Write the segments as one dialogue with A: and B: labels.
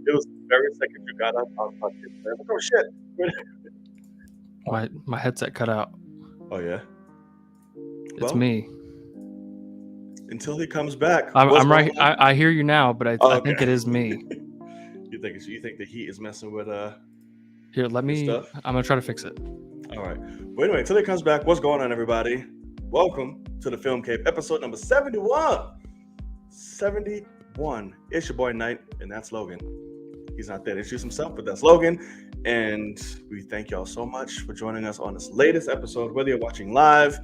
A: It was the very second you got up, I was about to get there. Like, oh shit.
B: My headset cut out.
A: Oh yeah.
B: It's
A: Well,
B: me.
A: Until he comes back.
B: I'm right. I hear you now, but I think it is me.
A: You think the heat is messing with
B: Here, let me.
A: stuff?
B: I'm gonna try to fix it.
A: All right. But anyway, until he comes back, what's going on, everybody? Welcome to the Film Cave, episode number 71. 71. It's your boy Knight, and that's Logan. He's not there to introduce himself, but that's Logan. And we thank y'all so much for joining us on this latest episode, whether you're watching live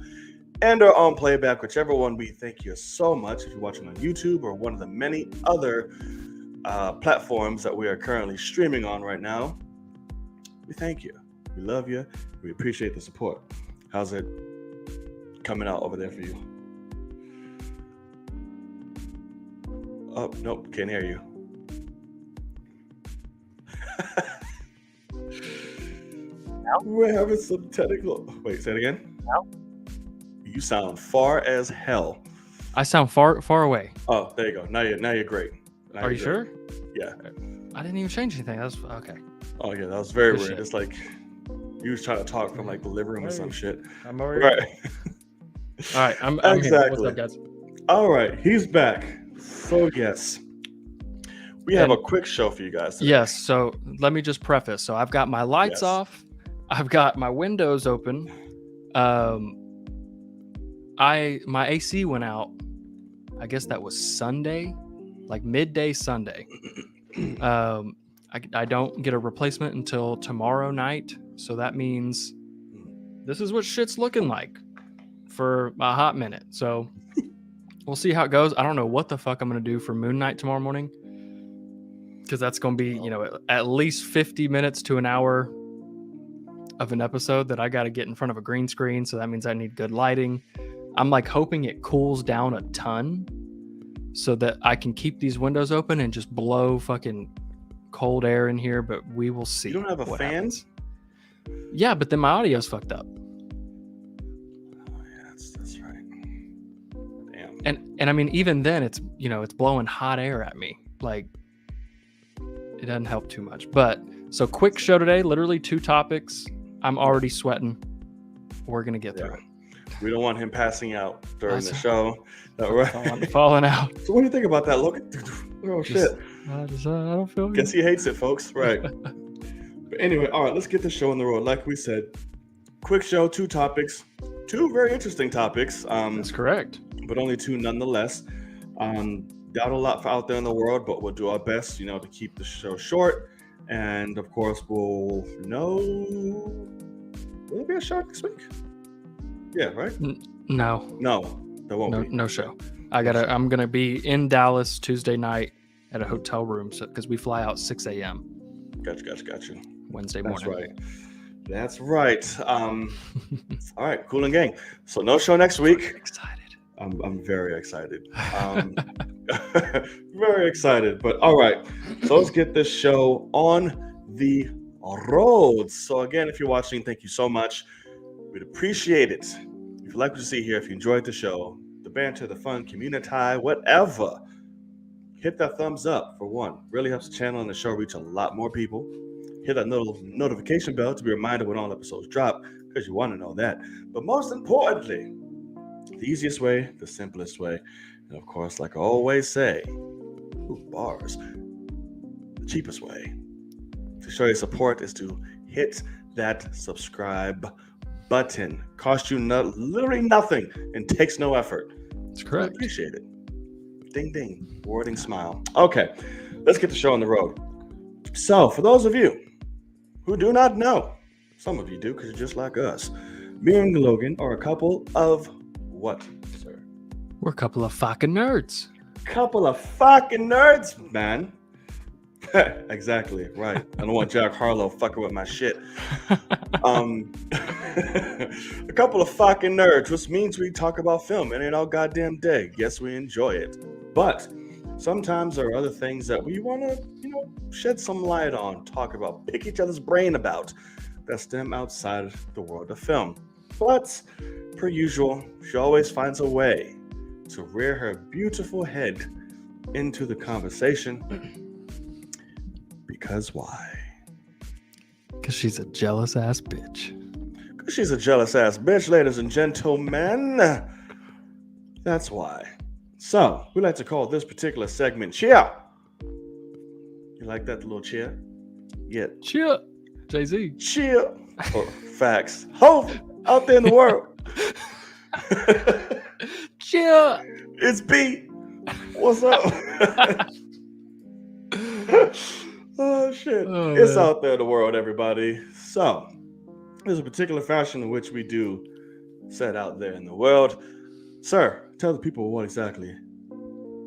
A: and or on playback, whichever one. We thank you so much if you're watching on YouTube or one of the many other platforms that we are currently streaming on right now. We thank you. We love you. We appreciate the support. How's it coming out over there for you? Oh, nope, can't hear you. We're having some technical... Wait, say it again?
B: Now?
A: You sound far as hell.
B: I sound far away.
A: Oh, there you go. Now you're great.
B: Are you sure?
A: Yeah.
B: I didn't even change anything. That's okay.
A: Oh yeah, that was very
B: Good
A: weird.
B: shit.
A: It's like you was trying to talk from like the living room or some shit.
B: I'm already
A: Right.
B: All right. I'm
A: Exactly.
B: Here. What's up, guys?
A: All right, he's back. So yes, we have a quick show for you guys today.
B: Yes. So let me just preface. So I've got my lights
A: Yes.
B: off. I've got my windows open. My AC went out. I guess that was Sunday, like midday Sunday. I don't get a replacement until tomorrow night. So that means this is what shit's looking like for a hot minute. So we'll see how it goes. I don't know what the fuck I'm going to do for Moon Knight tomorrow morning, because that's going to be, at least 50 minutes to an hour of an episode that I got to get in front of a green screen. So that means I need good lighting. I'm like hoping it cools down a ton so that I can keep these windows open and just blow fucking cold air in here, but we will see.
A: You don't have a
B: what
A: fan?
B: happens. Yeah, but then my audio's fucked up.
A: Oh yeah, that's right. Damn.
B: And I mean, even then it's blowing hot air at me. Like, it doesn't help too much. But so quick show today, literally 2 topics. I'm already sweating. We're gonna get through it.
A: We don't want him passing out during the
B: That's-
A: show. Right.
B: Falling out.
A: So what do you think about that? Look. Oh shit.
B: I don't feel good.
A: Guess he hates it, folks. Right. But anyway, all right, let's get the show on the road. Like we said, quick show, 2 topics, 2 very interesting topics.
B: That's correct.
A: But only 2 nonetheless. Doubt a lot for out there in the world, but we'll do our best, to keep the show short. And of course, will there be a show next week? Yeah, right?
B: No,
A: there won't be.
B: no show. I'm gonna be in Dallas Tuesday night at a hotel room, because we fly out 6 a.m.
A: Gotcha.
B: Wednesday
A: That's
B: morning.
A: right. That's right. All right, cool and gang. So no show next week.
B: Excited.
A: I'm very excited. Very excited. But all right, so let's get this show on the road. So again, if you're watching, thank you so much. We'd appreciate it. If you like what you see here, if you enjoyed the show, the banter, the fun, community, whatever, hit that thumbs up for one. Really helps the channel and the show reach a lot more people. Hit that notification bell to be reminded when all episodes drop, because you want to know that. But most importantly, the easiest way, the simplest way, and of course, like I always say, bars, the cheapest way to show your support is to hit that subscribe button. Costs you literally nothing and takes no effort.
B: That's correct.
A: I appreciate it. Ding, ding, rewarding smile. Okay, let's get the show on the road. So, for those of you who do not know, some of you do because you're just like us, me and Logan are a couple of what, sir?
B: We're a couple of fucking nerds.
A: Couple of fucking nerds, man. Exactly, right. I don't want Jack Harlow fucking with my shit. A couple of fucking nerds, which means we talk about film any and all goddamn day. Yes, we enjoy it. But sometimes there are other things that we want to, shed some light on, talk about, pick each other's brain about. that stem outside the world of film. But, per usual, she always finds a way to rear her beautiful head into the conversation. Because why?
B: Because she's a jealous ass bitch.
A: Because she's a jealous ass bitch, ladies and gentlemen. That's why. So, we like to call this particular segment Cheer. You like that little cheer? Yeah.
B: Cheer, Jay-Z.
A: Cheer. Oh, facts. Hove out there in the world.
B: Cheer.
A: It's B. What's up? Oh, shit.
B: Oh,
A: It's
B: man.
A: out there in the world, everybody. So, there's a particular fashion in which we do set out there in the world. Sir, tell the people what exactly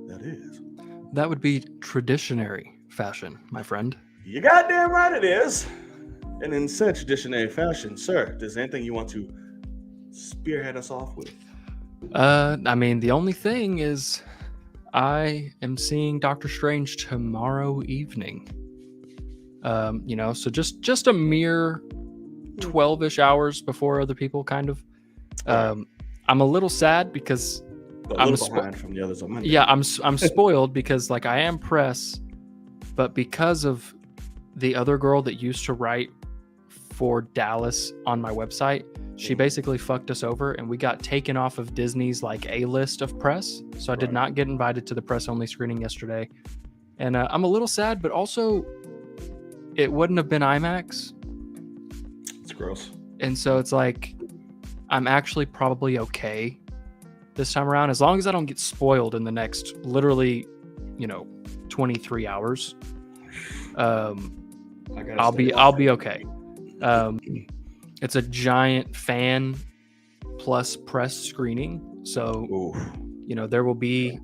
A: that is.
B: That would be traditionary fashion, my friend.
A: You goddamn right it is. And in said traditionary fashion, sir, is there anything you want to spearhead us off with?
B: I mean, the only thing is I am seeing Doctor Strange tomorrow evening. So just a mere 12-ish hours before other people, kind of. I'm a little sad because
A: But a little behind from the others on Monday.
B: yeah, I'm spoiled because like I am press, but because of the other girl that used to write for Dallas on my website, she basically fucked us over and we got taken off of Disney's like A-list of press. So I did not get invited to the press only screening yesterday. And I'm a little sad, but also it wouldn't have been IMAX.
A: It's gross.
B: And so it's like, I'm actually probably okay this time around. As long as I don't get spoiled in the next literally, 23 hours, I'll be okay. It's a giant fan plus press screening. So,
A: Oof.
B: there will be,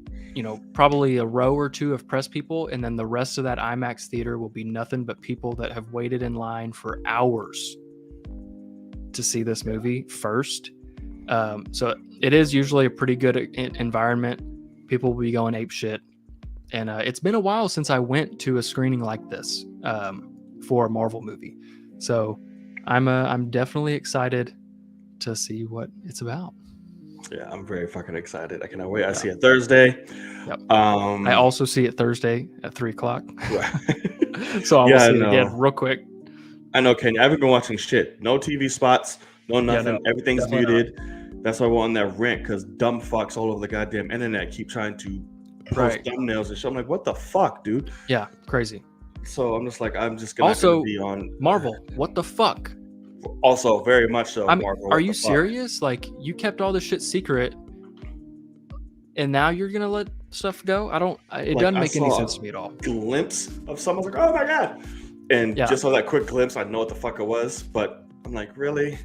B: probably a row or two of press people. And then the rest of that IMAX theater will be nothing but people that have waited in line for hours to see this movie first. So it is usually a pretty good environment. People will be going ape shit. And it's been a while since I went to a screening like this for a Marvel movie. So I'm definitely excited to see what it's about.
A: Yeah, I'm very fucking excited. I cannot wait. I see it Thursday.
B: Yep. I also see it Thursday at 3:00. So I'll
A: Yeah, I
B: see it
A: know.
B: again real quick.
A: I know, Kenny. I haven't been watching shit. No TV spots. No nothing.
B: no,
A: Everything's
B: definitely
A: muted. That's why we're on that rant because dumb fucks all over the goddamn internet keep trying to post
B: Right.
A: thumbnails and shit. I'm like, what the fuck, dude?
B: Yeah, crazy.
A: So I'm just like, I'm just gonna
B: Also,
A: be on
B: Marvel, what the fuck?
A: Also, very much so.
B: I mean,
A: Marvel,
B: are
A: what
B: you
A: the fuck?
B: serious? Like, you kept all this shit secret, and now you're gonna let stuff go? It
A: Like,
B: doesn't
A: I
B: make any
A: saw
B: sense to me at all.
A: Glimpse of someone's like, oh my god, and
B: Yeah.
A: just saw that quick glimpse. I know what the fuck it was, but I'm like, really?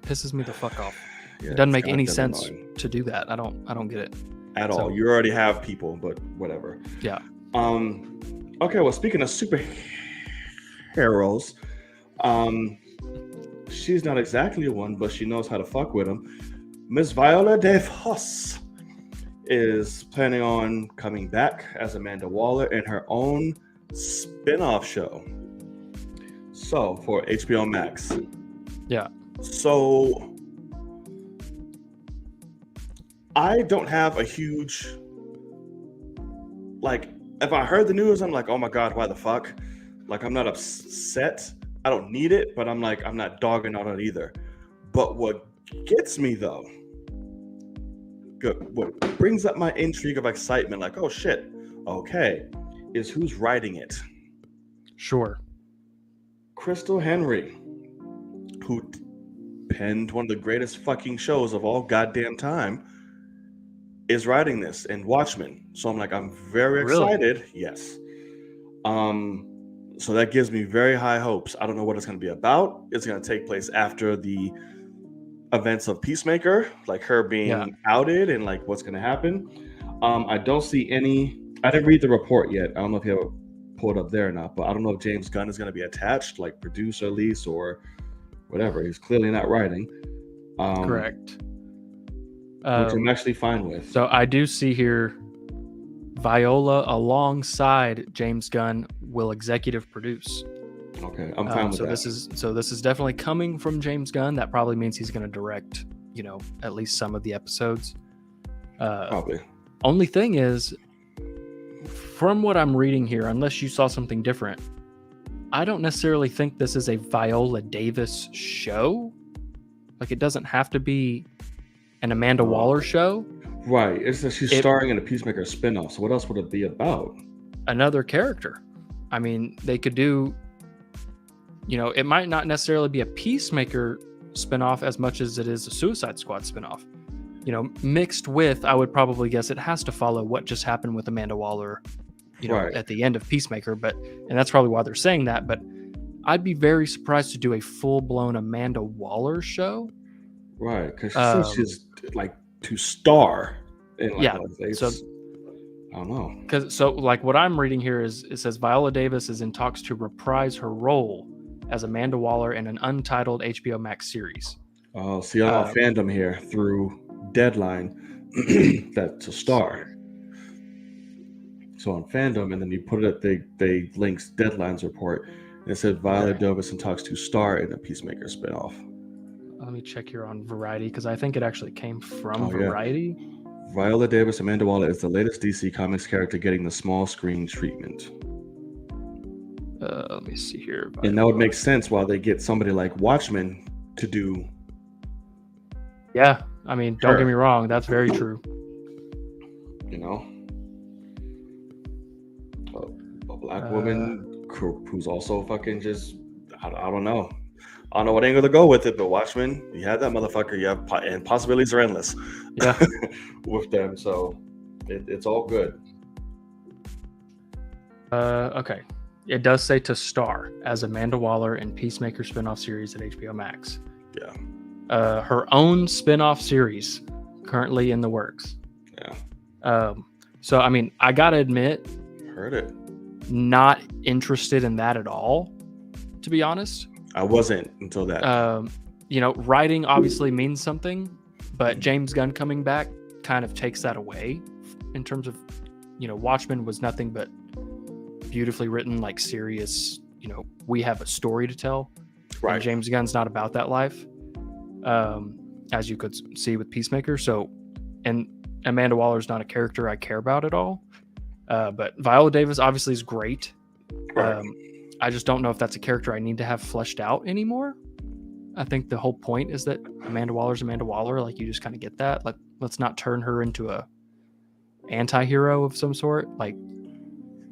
B: Pisses me the fuck off.
A: Yeah,
B: It doesn't
A: it's
B: make any
A: goddamn
B: sense
A: annoying.
B: to do that. I don't get it.
A: At
B: So-
A: all. You already have people, but whatever.
B: Yeah.
A: Okay. Well, speaking of superheroes, she's not exactly one, but she knows how to fuck with them. Miss Viola Davis is planning on coming back as Amanda Waller in her own spin-off show. So for HBO Max.
B: Yeah.
A: So I don't have a huge, like, if I heard the news, I'm like, oh my God, why the fuck? Like, I'm not upset. I don't need it, but I'm like, I'm not dogging on it either. But what gets me though, what brings up my intrigue of excitement, like, oh shit, okay, is who's writing it.
B: Sure.
A: Crystal Henry, who penned one of the greatest fucking shows of all goddamn time, is writing this in Watchmen. So I'm like, I'm very
B: Really?
A: excited. Yes. So that gives me very high hopes. I don't know what it's going to be about. It's going to take place after the events of Peacemaker, like her being outed and like what's going to happen. I don't see any. I didn't read the report yet. I don't know if you have it pulled up there or not, but I don't know if James Gunn is going to be attached, like producer, lease, or whatever. He's clearly not writing.
B: Correct.
A: Which I'm actually fine with.
B: So I do see here Viola alongside James Gunn will executive produce.
A: Okay, I'm fine with
B: so
A: that.
B: this is definitely coming from James Gunn. That probably means he's going to direct, at least some of the episodes.
A: Probably.
B: Only thing is, from what I'm reading here, unless you saw something different, I don't necessarily think this is a Viola Davis show. Like, it doesn't have to be an Amanda Waller show.
A: Right. It's that she's starring in a Peacemaker spinoff. So what else would it be about?
B: Another character. I mean, they could do, it might not necessarily be a Peacemaker spinoff as much as it is a Suicide Squad spinoff. Mixed with, I would probably guess it has to follow what just happened with Amanda Waller,
A: Right.
B: at the end of Peacemaker. And that's probably why they're saying that. But I'd be very surprised to do a full-blown Amanda Waller show.
A: Right, because she says she's like to star in
B: so
A: I don't know.
B: Because what I'm reading here is it says Viola Davis is in talks to reprise her role as Amanda Waller in an untitled HBO Max series.
A: Oh, see, I'm on fandom here through Deadline that to star. So on fandom, and then you put it at they links Deadline's report, and it said Viola Davis in talks to star in a Peacemaker spinoff.
B: Let me check here on Variety, because I think it actually came from Variety.
A: Yeah. Viola Davis, Amanda Waller is the latest DC Comics character getting the small screen treatment.
B: Let me see here.
A: And that would make sense why they get somebody like Watchmen to do.
B: Yeah, I mean, don't get me wrong, that's very true.
A: A black woman who's also fucking just, I don't know. I don't know what angle to go with it, but Watchmen, you have that motherfucker. You have, and possibilities are endless.
B: Yeah,
A: with them, so it's all good.
B: Okay, it does say to star as Amanda Waller in Peacemaker spinoff series at HBO Max.
A: Yeah.
B: Her own spinoff series currently in the works.
A: Yeah.
B: So I mean, I gotta admit,
A: heard it.
B: Not interested in that at all, to be honest.
A: I wasn't until that.
B: Writing obviously means something, but James Gunn coming back kind of takes that away in terms of, Watchmen was nothing but beautifully written, like serious, we have a story to tell.
A: Right.
B: And James Gunn's not about that life, as you could see with Peacemaker. So, and Amanda Waller's not a character I care about at all. But Viola Davis obviously is great.
A: Right.
B: I just don't know if that's a character I need to have fleshed out anymore. I think the whole point is that Amanda Waller's Amanda Waller. Like, you just kind of get that. Like, let's not turn her into a anti-hero of some sort. Like,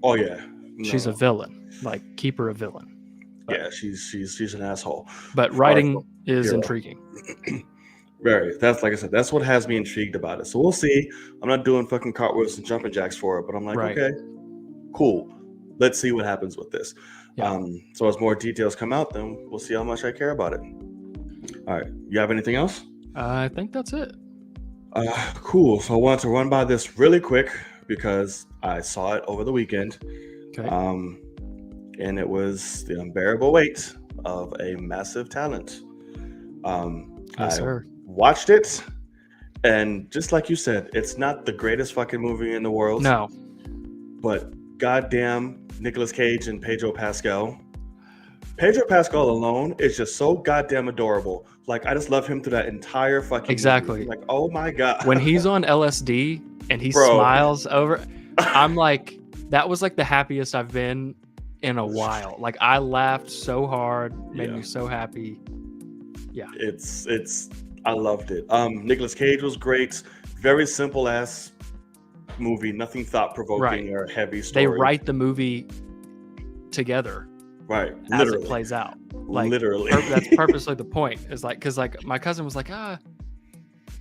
A: oh yeah,
B: she's a villain. Like, keep her a villain.
A: But, yeah, she's an asshole.
B: But writing is intriguing.
A: Very. That's, like I said, that's what has me intrigued about it. So we'll see. I'm not doing fucking cartwheels and jumping jacks for it, but I'm like, okay, cool. Let's see what happens with this. Yeah. So as more details come out, then we'll see how much I care about it. All right. You have anything else?
B: I think that's it.
A: Cool. So I wanted to run by this really quick because I saw it over the weekend.
B: Okay.
A: And it was the unbearable weight of a massive talent.
B: Yes, sir.
A: Watched it, and just like you said, it's not the greatest fucking movie in the world.
B: No.
A: But goddamn, Nicolas Cage and Pedro Pascal. Pedro Pascal alone is just so goddamn adorable. Like, I just love him through that entire fucking movie. Like, oh my god.
B: When he's on LSD and he smiles over, I'm like, that was like the happiest I've been in a while. Like, I laughed so hard, made me so happy. Yeah.
A: It's I loved it. Nicolas Cage was great. Very simple ass movie, nothing thought provoking or heavy story.
B: They write the movie together.
A: Right.
B: As it plays out. Like,
A: literally.
B: That's purposely the point. Is like, because like my cousin was like, I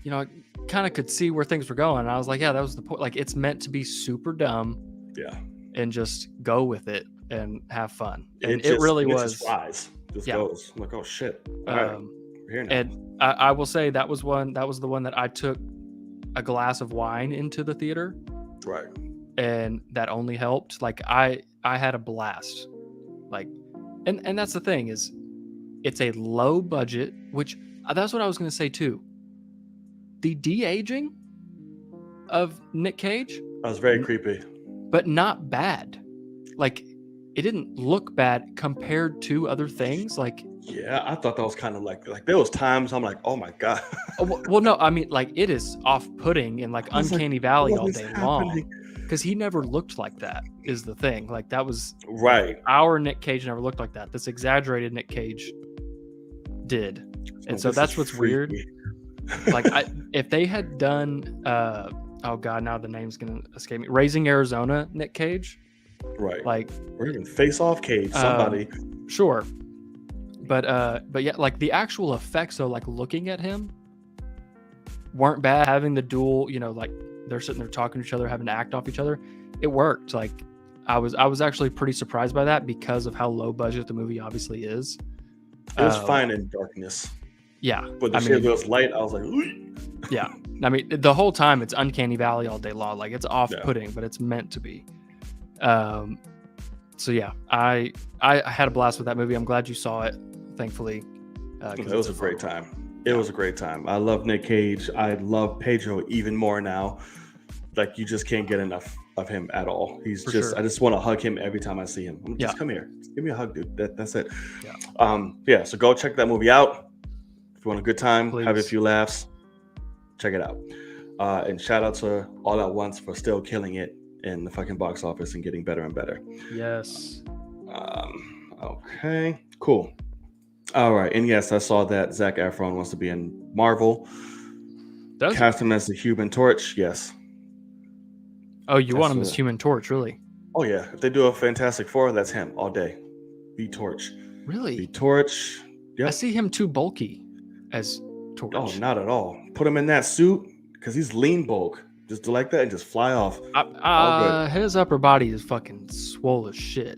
B: kind of could see where things were going. And I was like, yeah, that was the point. Like, it's meant to be super dumb.
A: Yeah.
B: And just go with it and have fun. And
A: it
B: really
A: was.
B: Just
A: flies. Just goes. I'm like, oh shit. All right. We're here now.
B: And I will say that was the one that I took a glass of wine into the theater.
A: Right.
B: And that only helped. Like, I had a blast. Like, and that's the thing, is it's a low budget, which that's what I was going to say too. The de-aging of Nick Cage
A: was very creepy,
B: but not bad. Like, it didn't look bad compared to other things. Like,
A: Yeah, I thought that was kind of like there was times I'm like, oh my god.
B: well, no, I mean, like, it is off-putting and like
A: I was like,
B: uncanny valley
A: what
B: all
A: is
B: day
A: happening?
B: long, because he never looked like that is the thing. Like, that was
A: Right.
B: our Nick Cage never looked like that. This exaggerated Nick Cage did. And so
A: this
B: that's
A: is
B: what's weird.
A: freaky.
B: Like, if they had done oh god, now the name's gonna escape me, Raising Arizona Nick Cage,
A: Right.
B: like,
A: Or even Face Off Cage, somebody.
B: sure, but yeah, like the actual effects, though, like looking at him weren't bad. Having the dual, you know, like they're sitting there talking to each other, having to act off each other, it worked. Like, I was actually pretty surprised by that because of how low budget the movie obviously is.
A: It was fine in darkness.
B: Yeah,
A: But the shit was light, I was like, ooh.
B: Yeah, I mean, the whole time it's uncanny valley all day long. Like, it's off-putting, but it's meant to be. So yeah, I had a blast with that movie. I'm glad you saw it, thankfully.
A: It was a great time. It was a great time. I love Nick Cage. I love Pedro even more now. Like, you just can't get enough of him at all. He's just, I just want to hug him every time I see him. Just come here. Just give me a hug, dude. That's it. Yeah. So go check that movie out. If you want a good time, have a few laughs, check it out. And shout out to All at Once for still killing it in the fucking box office and getting better and better.
B: Yes.
A: Okay, cool. All right. And yes, I saw that Zac Efron wants to be in Marvel. Cast him as the Human Torch. Yes.
B: Oh, you want him as Human Torch, really?
A: Oh, yeah. If they do a Fantastic Four, that's him all day. Be Torch.
B: Really?
A: Be Torch. Yep.
B: I see him too bulky as Torch.
A: Oh, not at all. Put him in that suit because he's lean bulk. Just do like that and just fly off.
B: His upper body is fucking swole as shit.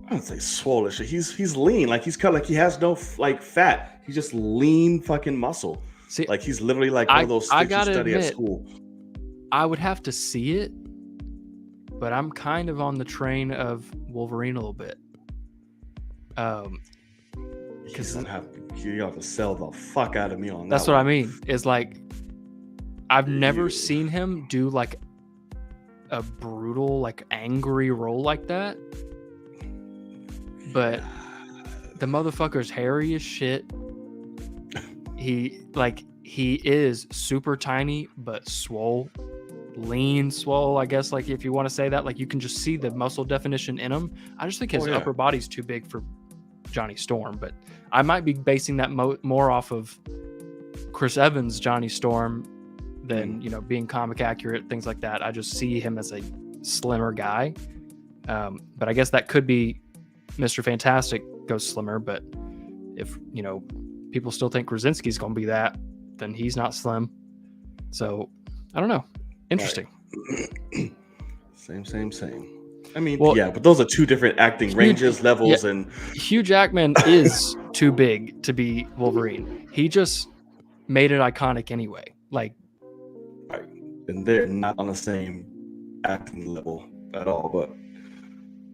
A: I don't say swole as shit. He's lean. Like, he's kind of like he has no like fat. He's just lean fucking muscle.
B: See,
A: like, he's literally like one of those sticks you study at school.
B: I would have to see it, but I'm kind of on the train of Wolverine a little bit.
A: Because you have to sell the fuck out of me on that.
B: That's what I mean. Is like, I've never seen him do like a brutal, like angry role like that. But the motherfucker's hairy as shit. He is super tiny, but swole. Lean, swole, I guess, like, if you want to say that. Like, you can just see the muscle definition in him. I just think his upper body's too big for Johnny Storm, but I might be basing that more off of Chris Evans' Johnny Storm than, you know, being comic accurate, things like that. I just see him as a slimmer guy. But I guess that could be Mr. Fantastic goes slimmer, but if, you know, people still think Krasinski's going to be that, then he's not slim. So, I don't know. Interesting.
A: Right. Same. I mean, but those are two different acting ranges, levels, and
B: Hugh Jackman is too big to be Wolverine. He just made it iconic anyway. Like,
A: right. And they're not on the same acting level at all, but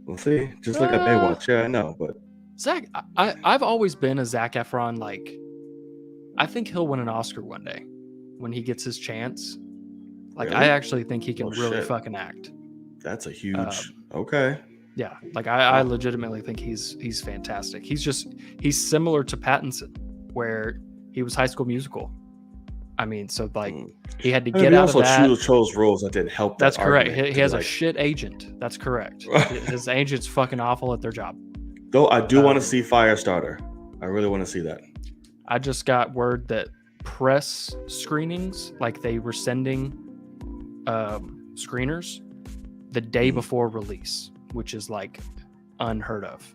A: we'll see. Just like a Baywatch. Yeah, I know, but
B: Zach, I've always been a Zac Efron, like, I think he'll win an Oscar one day when he gets his chance. Like, really? I actually think he can really fucking act.
A: That's a huge okay.
B: Yeah, like I legitimately think he's fantastic. He's similar to Pattinson, where he was High School Musical. I mean, so like he had to get out of that. He also
A: chose roles that didn't help.
B: That's correct. He has a shit agent. That's correct. His agent's fucking awful at their job.
A: Though I do want to see Firestarter. I really want to see that.
B: I just got word that press screenings, like they were sending screeners the day before release, which is like unheard of.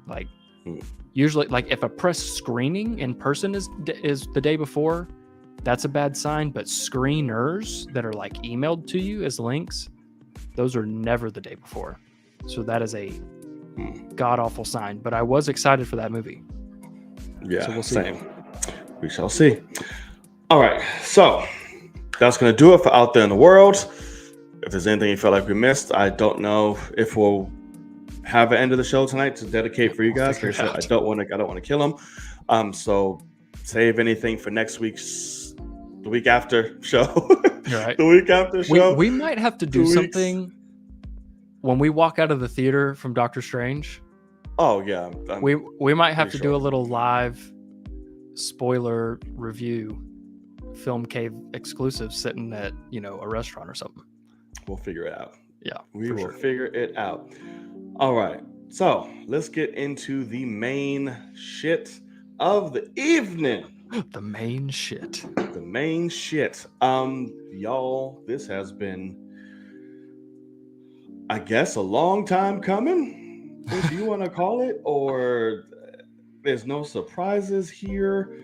B: Like usually, like if a press screening in person is the day before, that's a bad sign. But screeners that are like emailed to you as links, those are never the day before. So that is a god awful sign. But I was excited for that movie.
A: Yeah,
B: so we'll see.
A: Same. We shall see. All right, so that's going to do it for Out There in the World. If there's anything you feel like we missed, I don't know if we'll have an end of the show tonight to dedicate for you guys. Like I said, I don't want to kill them. So save anything for next week's, the week after show.
B: Right.
A: The week after show.
B: We might have to do something when we walk out of the theater from Doctor Strange,
A: Oh yeah,
B: we might have to
A: pretty
B: do
A: sure.
B: a little live spoiler review, Film Cave exclusive, sitting at a restaurant or something.
A: we'll figure it out.
B: Yeah,
A: We
B: for
A: will
B: sure.
A: figure it out. All right. So let's get into the main shit of the evening.
B: The main shit.
A: The main shit. Y'all, this has been, I guess, a long time coming, if you want to call it, or there's no surprises here.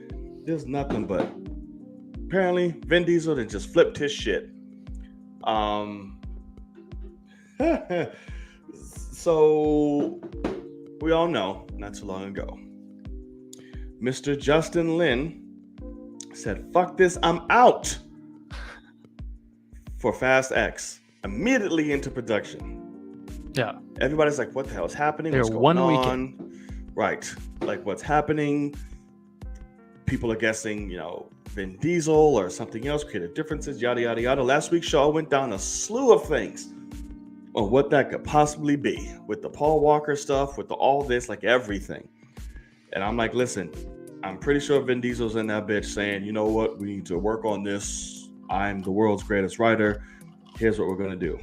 A: There's nothing but apparently Vin Diesel then just flipped his shit. So we all know not too long ago, Mr. Justin Lin said, "Fuck this, I'm out," for Fast X, immediately into production.
B: Yeah.
A: Everybody's like, what the hell is happening?
B: They're
A: What's going
B: one
A: on?
B: weekend.
A: Right. Like, what's happening? People are guessing, Vin Diesel or something else, creative differences, yada, yada, yada. Last week's show went down a slew of things on what that could possibly be with the Paul Walker stuff, with all this, like everything. And I'm like, listen, I'm pretty sure Vin Diesel's in that bitch saying, you know what, we need to work on this. I'm the world's greatest writer. Here's what we're going to do.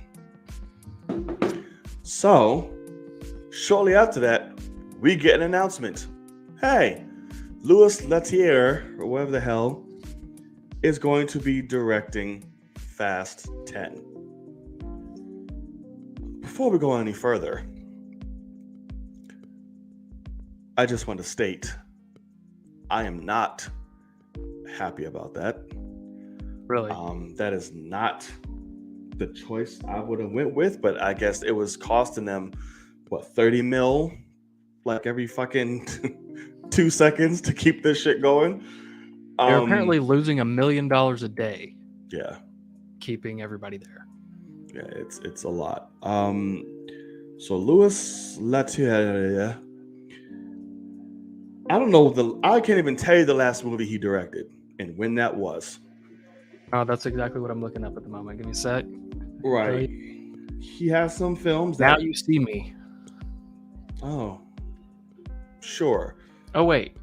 A: So, shortly after that, we get an announcement. Hey, Louis Leterrier, or whatever the hell, is going to be directing Fast 10. Before we go any further, I just want to state I am not happy about that.
B: Really?
A: That is not the choice I would have went with, but I guess it was costing them, what, 30 mil? Like every fucking 2 seconds to keep this shit going.
B: They're apparently losing $1 million a day.
A: Yeah.
B: Keeping everybody there.
A: Yeah, it's a lot. So Louis Leterrier, I don't know, I can't even tell you the last movie he directed and when that was.
B: Oh, that's exactly what I'm looking up at the moment. Give me a sec.
A: Right. He has some films
B: Now
A: that...
B: You See Me.
A: Oh. Sure.
B: Oh, wait.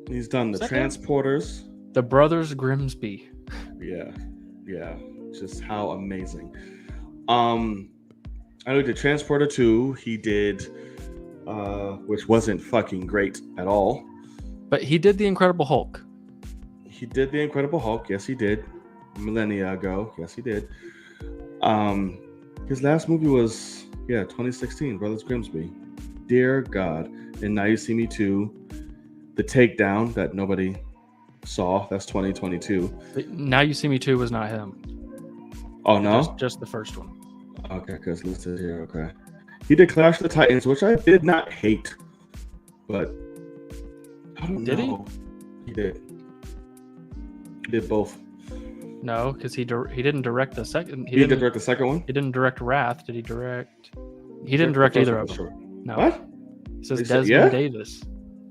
A: He's done The Transporters.
B: The Brothers Grimsby.
A: Yeah. Just how amazing. I know he did Transporter 2. He did, which wasn't fucking great at all.
B: But he did The Incredible Hulk.
A: He did The Incredible Hulk. Yes, he did. Millennia ago. Yes, he did. His last movie was, 2016, Brothers Grimsby. Dear God. And Now You See Me 2. The Takedown that nobody saw. That's 2022.
B: Now You See Me 2 was not him.
A: Oh, no?
B: Just the first one.
A: Okay, because listed here. Okay. He did Clash of the Titans, which I did not hate. But I don't know. He did. He did both.
B: No, because he didn't direct the second.
A: He didn't direct the second one?
B: He didn't direct Wrath. Did he direct? He didn't direct either of them.
A: Sure.
B: No.
A: What?
B: It says
A: They said-
B: Desmond Davis.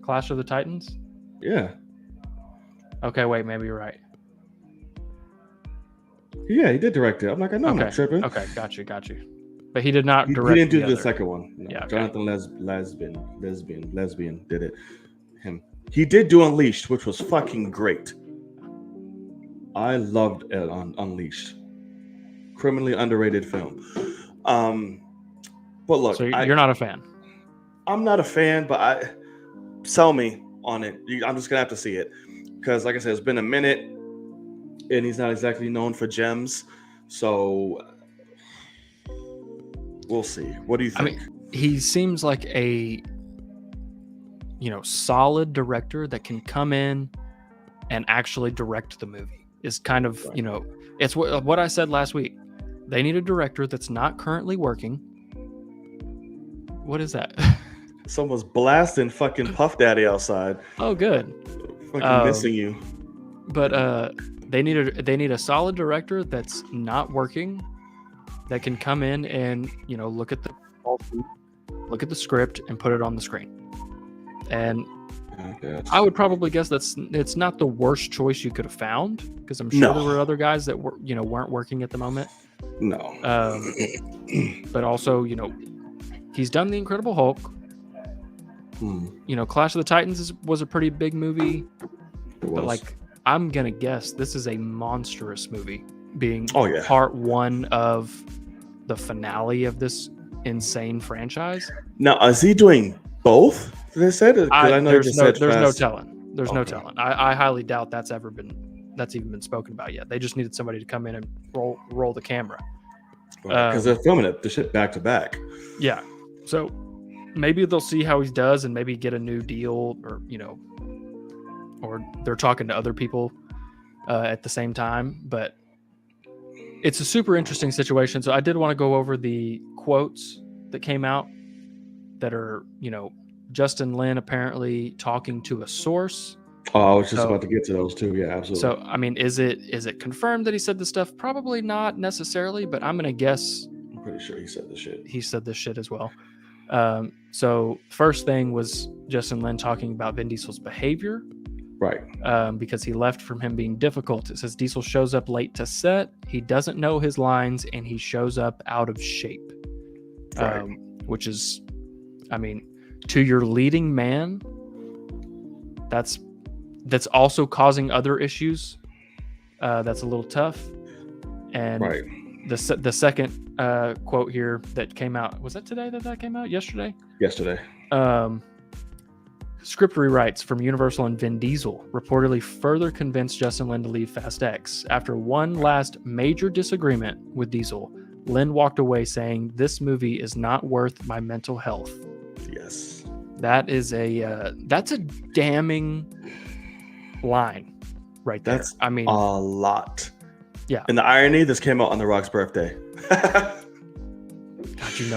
B: Clash of the Titans?
A: Yeah.
B: Okay, wait, maybe you're right.
A: Yeah, he did direct it. I'm like, I know, I'm not tripping.
B: Okay, got you. But he did not
A: He
B: direct.
A: didn't do the
B: other.
A: second one. No.
B: Yeah, okay.
A: Jonathan Lesbian did it. Him. He did do Unleashed, which was fucking great. I loved it on Unleashed. Criminally underrated film. But look,
B: So you're not a fan.
A: I'm not a fan, but sell me on it. I'm just gonna have to see it because, like I said, it's been a minute, and he's not exactly known for gems. So we'll see. What do you think?
B: I mean, he seems like a solid director that can come in and actually direct the movie. Is kind of
A: Right.
B: It's what I said last week. They need a director that's not currently working. What is that?
A: Someone's blasting fucking Puff Daddy outside.
B: Oh, good.
A: Fucking missing you.
B: But they need a solid director that's not working, that can come in and look at the script and put it on the screen. And I would probably guess it's not the worst choice you could have found, because I'm sure there were other guys that weren't working at the moment.
A: No.
B: But also, he's done The Incredible Hulk. Clash of the Titans was a pretty big movie. But like, I'm gonna guess this is a monstrous movie, being part one of the finale of this insane franchise.
A: Now, is he doing both? They said it. I know
B: there's no telling. There's no telling. I highly doubt that's even been spoken about yet. They just needed somebody to come in and roll the camera.
A: Because they're filming the shit back to back.
B: Yeah. So maybe they'll see how he does and maybe get a new deal, or they're talking to other people at the same time. But it's a super interesting situation. So I did want to go over the quotes that came out that are, Justin Lin apparently talking to a source.
A: Oh, I was just about to get to those too. Yeah, absolutely.
B: So, I mean, is it confirmed that he said this stuff? Probably not necessarily, but I'm going to guess.
A: I'm pretty sure he said this shit.
B: He said this shit as well. So first thing was Justin Lin talking about Vin Diesel's behavior.
A: Right.
B: Because he left from him being difficult. It says Diesel shows up late to set. He doesn't know his lines and he shows up out of shape.
A: Right.
B: Which is, I mean, to your leading man, that's also causing other issues. That's a little tough. And
A: right.
B: The second quote here that came out, was that today that came out? Yesterday?
A: Yesterday.
B: Script rewrites from Universal and Vin Diesel reportedly further convinced Justin Lin to leave Fast X. After one last major disagreement with Diesel, Lin walked away saying, "This movie is not worth my mental health."
A: Yes.
B: That is that's a damning line right there.
A: That's a lot.
B: Yeah.
A: And the irony, this came out on The Rock's birthday.
B: God,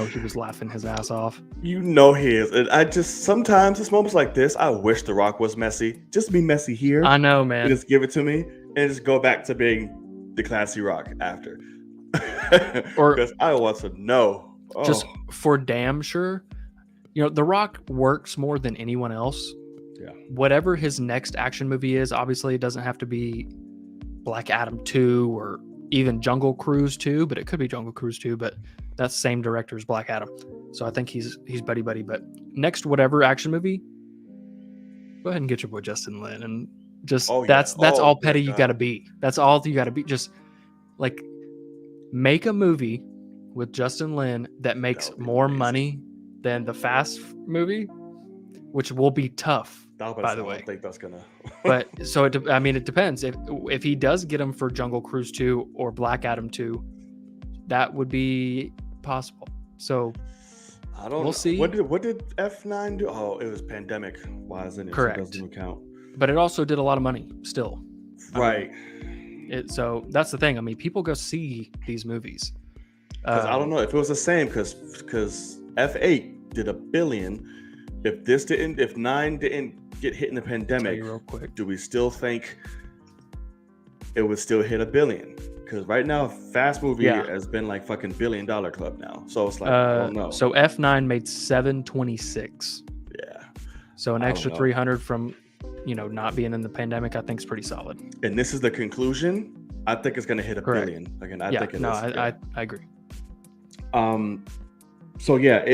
B: he was laughing his ass off.
A: He is. And sometimes it's moments like this, I wish The Rock was messy. Just be messy here.
B: I know, man.
A: Just give it to me and just go back to being the classy Rock after.
B: Or
A: because I want to know. Oh.
B: Just for damn sure, The Rock works more than anyone else.
A: Yeah.
B: Whatever his next action movie is, obviously it doesn't have to be Black Adam 2 or even Jungle Cruise 2, but it could be Jungle Cruise 2, but that's the same director as Black Adam. So I think he's buddy. But next whatever action movie, go ahead and get your boy Justin Lin and just that's all petty you gotta be. That's all you gotta be. Just like make a movie with Justin Lin that makes more money than the Fast movie, which will be tough. By the way, I don't
A: think that's gonna.
B: But so it depends. If he does get him for Jungle Cruise 2 or Black Adam 2, that would be possible. So
A: I don't know.
B: We'll see.
A: What did F9 do? Oh, it was pandemic. Why isn't it?
B: Correct.
A: So it doesn't count.
B: But it also did a lot of money still.
A: Right.
B: So that's the thing. I mean, people go see these movies.
A: Because I don't know if it was the same. Because F8 did $1 billion. If 9 didn't get hit in the pandemic,
B: real quick,
A: do we still think it would still hit $1 billion? Because right now, Fast movie has been like fucking $1 billion club now. So it's like, I don't know.
B: So F9 made 726.
A: Yeah.
B: So an extra 300 from, not being in the pandemic, I think is pretty solid.
A: And this is the conclusion. I think it's going to hit $1 billion. Again, I think it is.
B: I agree.
A: So yeah,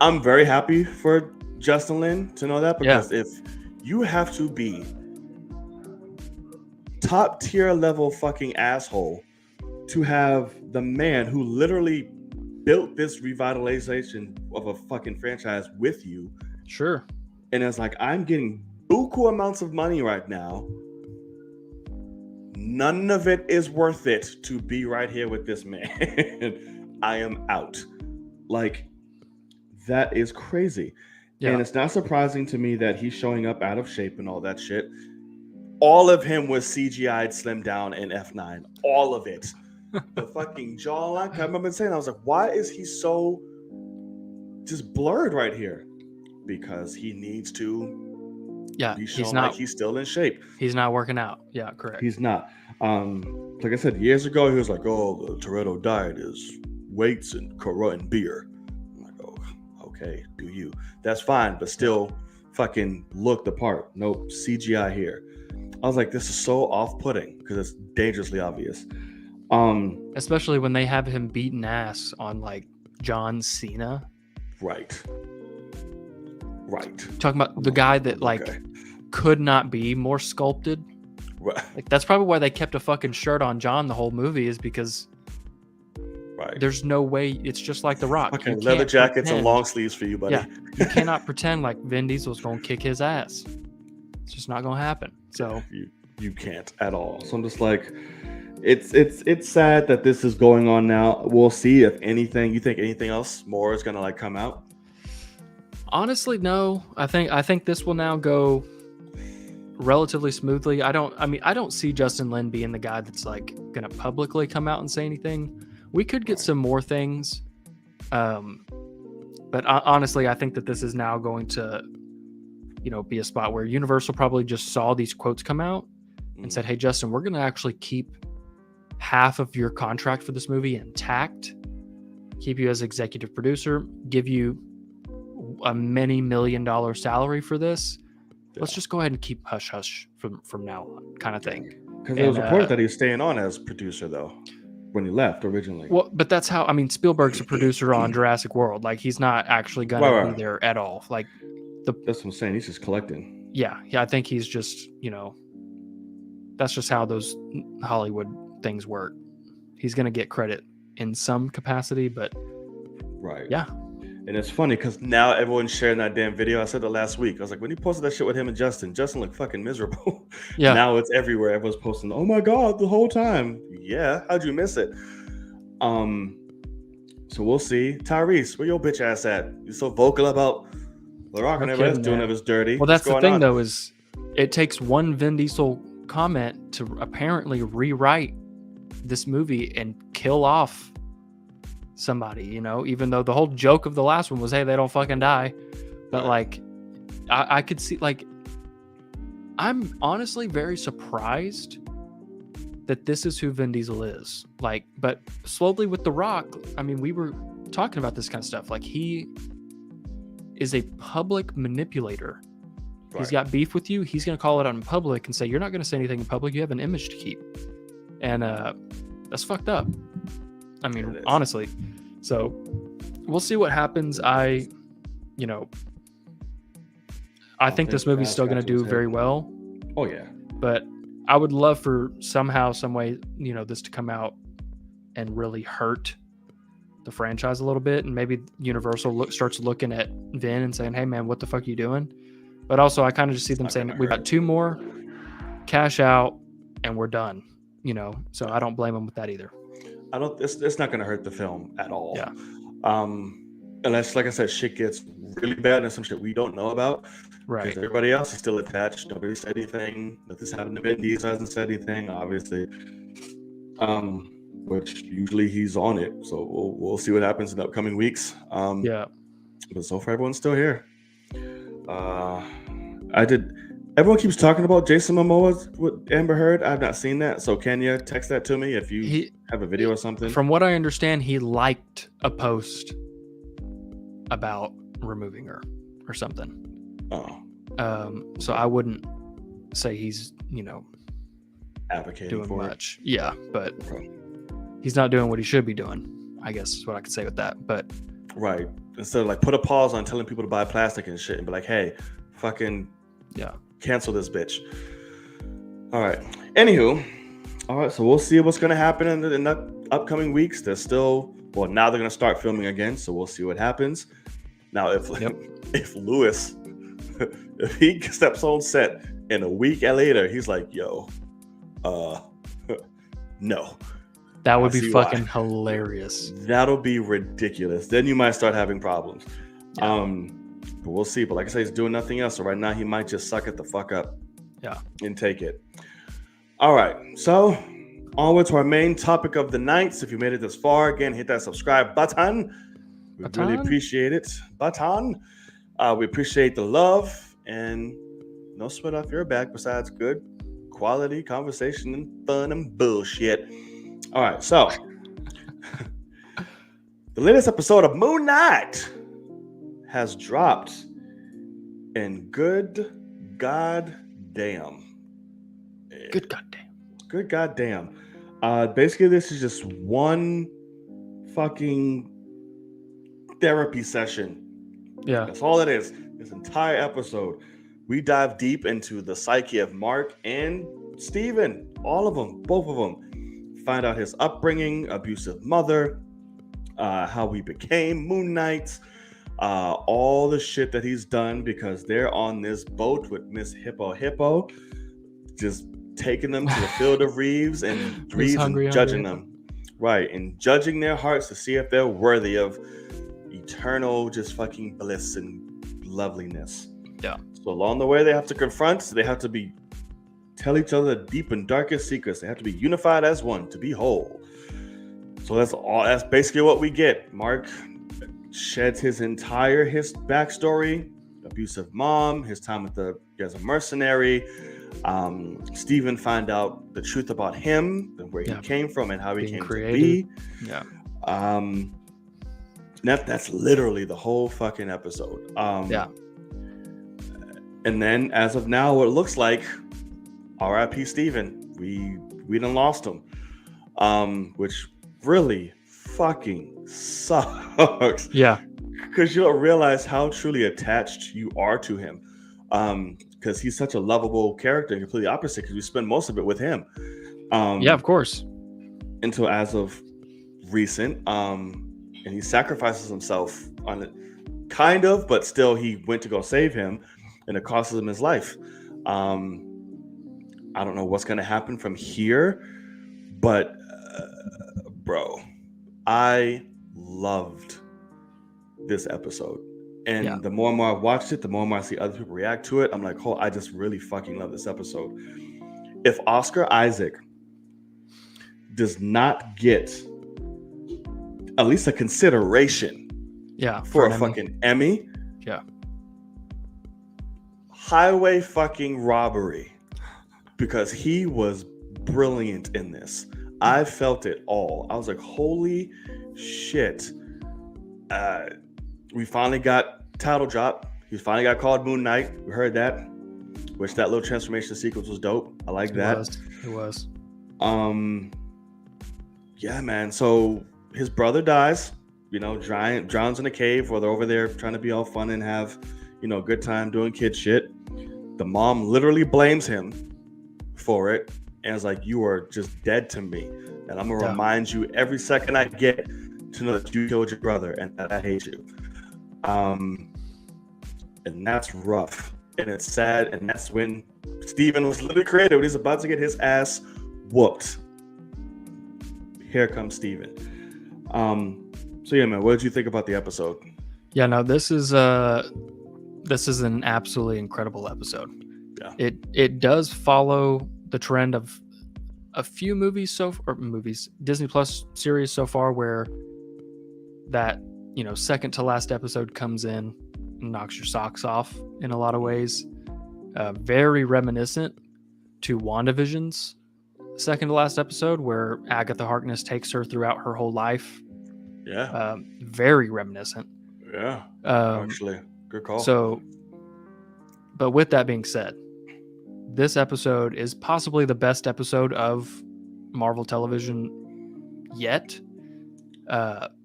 A: I'm very happy for Justin Lin to know that, because if you have to be top tier level fucking asshole to have the man who literally built this revitalization of a fucking franchise with you.
B: Sure.
A: And it's like, I'm getting buku amounts of money right now. None of it is worth it to be right here with this man. I am out. Like, that is crazy. Yeah. And it's not surprising to me that he's showing up out of shape and all that shit. All of him was CGI'd slimmed down in F9. All of it. The fucking jawline. I remember saying, I was like, why is he so just blurred right here? Because he needs to.
B: Yeah,
A: he's not. Like he's still in shape.
B: He's not working out. Yeah, correct.
A: He's not. Like I said, years ago, he was like, "Oh, the Toretto diet is weights and beer." I'm like, "Oh, okay, do you? That's fine, but still, fucking look the part. Nope, CGI here." I was like, "This is so off-putting because it's dangerously obvious."
B: Especially when they have him beating ass on like John Cena.
A: Right.
B: Talking about the guy that like
A: Okay.
B: could not be more sculpted.
A: Right.
B: Like that's probably why they kept a fucking shirt on John the whole movie, is because
A: Right.
B: there's no way. It's just like The Rock.
A: Okay,
B: You
A: leather
B: can't
A: jackets and
B: pretend-
A: long sleeves for you, buddy.
B: Yeah, you cannot pretend like Vin Diesel's going to kick his ass. It's just not going to happen. So
A: you can't at all. So I'm just like, it's sad that this is going on now. We'll see if anything. You think anything else more is gonna like come out?
B: honestly, no. I think this will now go relatively smoothly. I don't see Justin Lin being the guy that's like going to publicly come out and say anything. We could get some more things. But honestly, I think that this is now going to, be a spot where Universal probably just saw these quotes come out and said, "Hey, Justin, we're going to actually keep half of your contract for this movie intact, keep you as executive producer, give you a many $1 million salary for this. Let's just go ahead and keep hush hush from now on," kind of thing.
A: Because there was reported that he was staying on as producer though when he left originally.
B: Well, but that's how, Spielberg's a producer on Jurassic World. Like, he's not actually gonna be there at all. Like,
A: that's what I'm saying. He's just collecting.
B: Yeah. I think he's just, that's just how those Hollywood things work. He's gonna get credit in some capacity, but
A: right.
B: Yeah.
A: And it's funny because now everyone's sharing that damn video. I said that last week. I was like, when he posted that shit with him and Justin looked fucking miserable.
B: Yeah.
A: Now it's everywhere. Everyone's posting, "Oh my God," the whole time. Yeah. How'd you miss it? So we'll see. Tyrese, where your bitch ass at? You're so vocal about The Rock and everybody else doing it was dirty.
B: Well, that's the thing though, is it takes one Vin Diesel comment to apparently rewrite this movie and kill off somebody, even though the whole joke of the last one was, hey, they don't fucking die. But like, I could see, like, I'm honestly very surprised that this is who Vin Diesel is. Like, but slowly with The Rock, we were talking about this kind of stuff. Like, he is a public manipulator. Right. He's got beef with you. He's going to call it out in public and say, you're not going to say anything in public. You have an image to keep. And that's fucked up. Honestly. So we'll see what happens. I think this movie's still going to do very well.
A: Oh, yeah.
B: But I would love for somehow, some way, this to come out and really hurt the franchise a little bit. And maybe Universal starts looking at Vin and saying, hey, man, what the fuck are you doing? But also, I kind of just see them saying, we've got 2 more, cash out, and we're done. So I don't blame them with that either.
A: It's not going to hurt the film at all.
B: Yeah.
A: Unless, like I said, shit gets really bad and some shit we don't know about.
B: Right.
A: Because everybody else is still attached. Nobody said anything. Nothing's happened to Vin Diesel. Hasn't said anything, obviously. Which usually he's on it. So we'll see what happens in the upcoming weeks.
B: Yeah.
A: But so far, everyone's still here. Everyone keeps talking about Jason Momoa with Amber Heard. I've not seen that. So can you text that to me if you have a video or something?
B: From what I understand, he liked a post about removing her or something.
A: Oh.
B: So I wouldn't say he's,
A: advocating
B: doing
A: for
B: much. It. Yeah, but he's not doing what he should be doing, I guess is what I could say with that. But
A: right. Instead of like put a pause on telling people to buy plastic and shit and be like, hey, fucking cancel this bitch. All right. Anywho, all right. So we'll see what's going to happen in the upcoming weeks. Now they're going to start filming again. So we'll see what happens. Now, if Lewis, if he steps on set and a week later, he's like, yo, no.
B: That would be fucking hilarious.
A: That'll be ridiculous. Then you might start having problems.
B: Yeah.
A: But we'll see. But like I say, he's doing nothing else. So right now he might just suck it the fuck up.
B: Yeah.
A: And take it. All right. So onward to our main topic of the night. So if you made it this far, again, hit that subscribe button. We really appreciate it. We appreciate the love and no sweat off your back besides good quality conversation and fun and bullshit. All right. So the latest episode of Moon Knight has dropped, and good goddamn.
B: Good goddamn.
A: Good goddamn. Basically, this is just one fucking therapy session.
B: Yeah.
A: That's all it is. This entire episode, we dive deep into the psyche of Mark and Steven. All of them, both of them. Find out his upbringing, abusive mother, how he became Moon Knight, all the shit that he's done because they're on this boat with Miss Hippo, just taking them to the field of Reeves and judging them. Right, and judging their hearts to see if they're worthy of eternal just fucking bliss and loveliness.
B: Yeah.
A: So along the way, they have to confront, they have to tell each other the deep and darkest secrets. They have to be unified as one to be whole. So that's basically what we get. Mark sheds his entire backstory, abusive mom, his time as a mercenary. Steven find out the truth about him and where he came from and how he came
B: created.
A: To be.
B: Yeah.
A: That's literally the whole fucking episode. And then as of now, it looks like R.I.P. Steven. We done lost him. Which really fucking sucks.
B: Yeah.
A: Because you don't realize how truly attached you are to him. Because he's such a lovable character and completely opposite because you spend most of it with him.
B: Yeah, of course.
A: Until as of recent, and he sacrifices himself on it, kind of, but still he went to go save him and it costs him his life. I don't know what's going to happen from here, but bro, I loved this episode. And the more and more I watched it, the more and more I see other people react to it. I'm like, I just really fucking love this episode. If Oscar Isaac does not get at least a consideration for a fucking Emmy, highway fucking robbery, because he was brilliant in this. I felt it all. I was like, holy shit. We finally got title drop. He finally got called Moon Knight. We heard that, which that little transformation sequence was dope. I like that.
B: It was.
A: Yeah, man. So his brother dies, drowns in a cave while they're over there trying to be all fun and have, a good time doing kid shit. The mom literally blames him for it and is like, you are just dead to me. And I'm going to remind you every second I get to know that you killed your brother and that I hate you. And that's rough. And it's sad. And that's when Steven was literally created when he's about to get his ass whooped. Here comes Steven. So yeah, man, what did you think about the episode?
B: Yeah, no, this is an absolutely incredible episode. Yeah. It does follow the trend of a few movies Disney Plus series so far where that, second to last episode comes in and knocks your socks off in a lot of ways. Very reminiscent to WandaVision's second to last episode where Agatha Harkness takes her throughout her whole life.
A: Yeah.
B: Very reminiscent.
A: Yeah. Actually, good call.
B: So, but with that being said, this episode is possibly the best episode of Marvel television yet.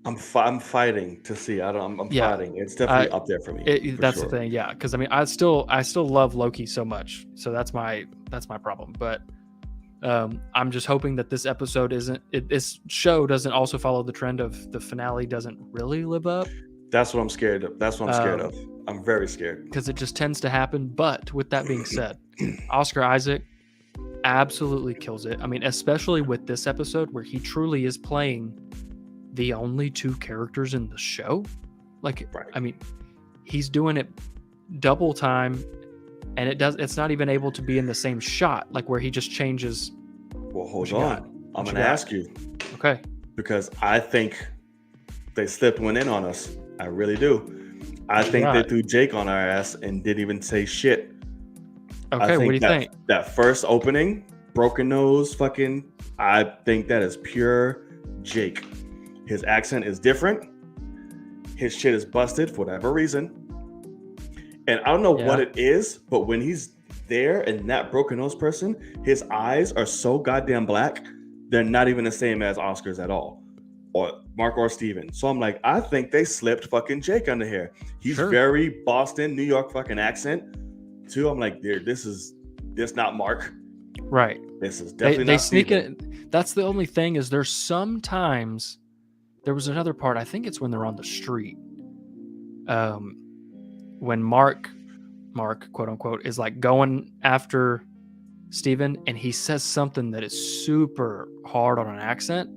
A: I'm fighting to see. I'm fighting. It's definitely up there for me.
B: That's the thing, yeah. Because I still love Loki so much, so that's my problem. But I'm just hoping that this episode this show doesn't also follow the trend of the finale doesn't really live up.
A: That's what I'm scared of. I'm very scared
B: because it just tends to happen. But with that being said, Oscar Isaac absolutely kills it. I mean, especially with this episode where he truly is playing the only two characters in the show. Like, right. I mean, he's doing it double time, and it's not even able to be in the same shot, like where he just changes.
A: Well, hold on. I'm going to ask you.
B: Okay.
A: Because I think they slipped one in on us. I really do. I think they threw Jake on our ass and didn't even say shit.
B: Okay, what do you think?
A: That first opening, broken nose, I think that is pure Jake. His accent is different. His shit is busted for whatever reason. And I don't know what it is, but when he's there and that broken nose person, his eyes are so goddamn black they're not even the same as Oscars at all, or Mark or Steven. So I'm like, I think they slipped fucking Jake under here. He's
B: Sure.
A: very Boston, New York fucking accent too. I'm like, this not Mark.
B: Right.
A: This is definitely
B: They
A: not
B: sneak
A: Steven.
B: it. That's the only thing is there's sometimes there was another part. I think it's when they're on the street. When Mark, quote unquote, is like going after Steven and he says something that is super hard on an accent.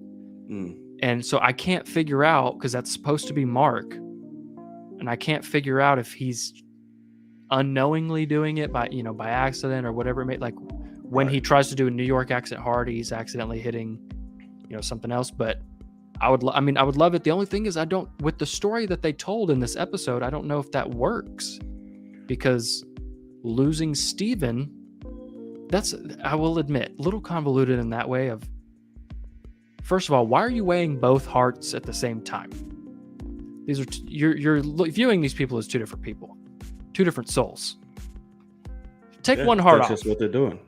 B: And so I can't figure out, because that's supposed to be Mark, and I can't figure out if he's unknowingly doing it by accident or whatever it may, like when he tries to do a New York accent hard, he's accidentally hitting something else. But I would love it. The only thing is with the story that they told in this episode, I don't know if that works, because losing Steven, that's, I will admit, a little convoluted in that way of, first of all, why are you weighing both hearts at the same time? These are you're viewing these people as two different people, two different souls. Take one heart off.
A: That's just what they're doing.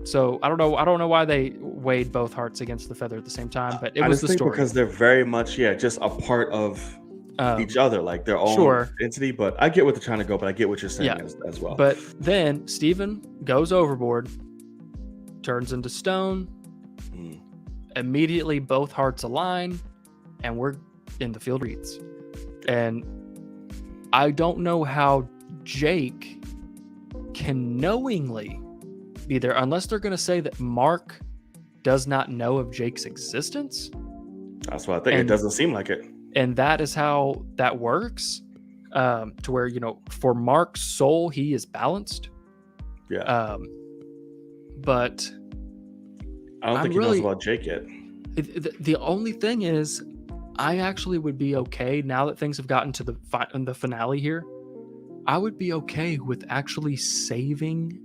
B: So I don't know why they weighed both hearts against the feather at the same time, but it was the story.
A: Because they're very much just a part of each other, like their own entity. But I get what they're trying to go, but I get what you're saying as well.
B: But then Steven goes overboard, turns into stone. Immediately both hearts align, and we're in the field reeds. And I don't know how Jake can knowingly be there, unless they're going to say that Mark does not know of Jake's existence.
A: That's what I think. It doesn't seem like it.
B: And that is how that works, to where, for Mark's soul, he is balanced.
A: Yeah.
B: But
A: I don't think he knows about Jake yet.
B: The only thing is, I actually would be okay, now that things have gotten to the finale here, I would be okay with actually saving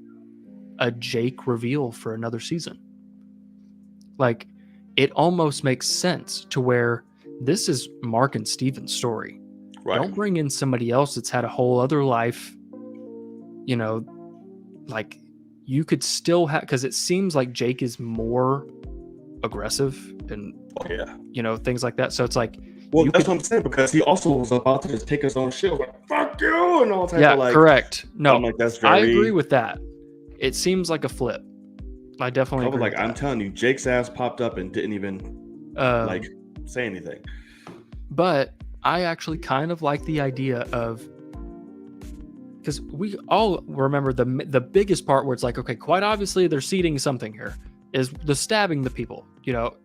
B: a Jake reveal for another season. Like, it almost makes sense to where this is Mark and Steven's story. Right. Don't bring in somebody else that's had a whole other life. Like, you could still have, because it seems like Jake is more aggressive and things like that. So it's like,
A: well, that's what I'm saying, because he also was about to just take his own shit, like fuck you and all type of like.
B: Correct. No,
A: I'm like, that's very.
B: I agree with that. It seems like a flip. I definitely agree.
A: Like, I'm telling you, Jake's ass popped up and didn't even say anything.
B: But I actually kind of like the idea of, because we all remember the biggest part where it's like, okay, quite obviously they're seeding something here, is the stabbing the people.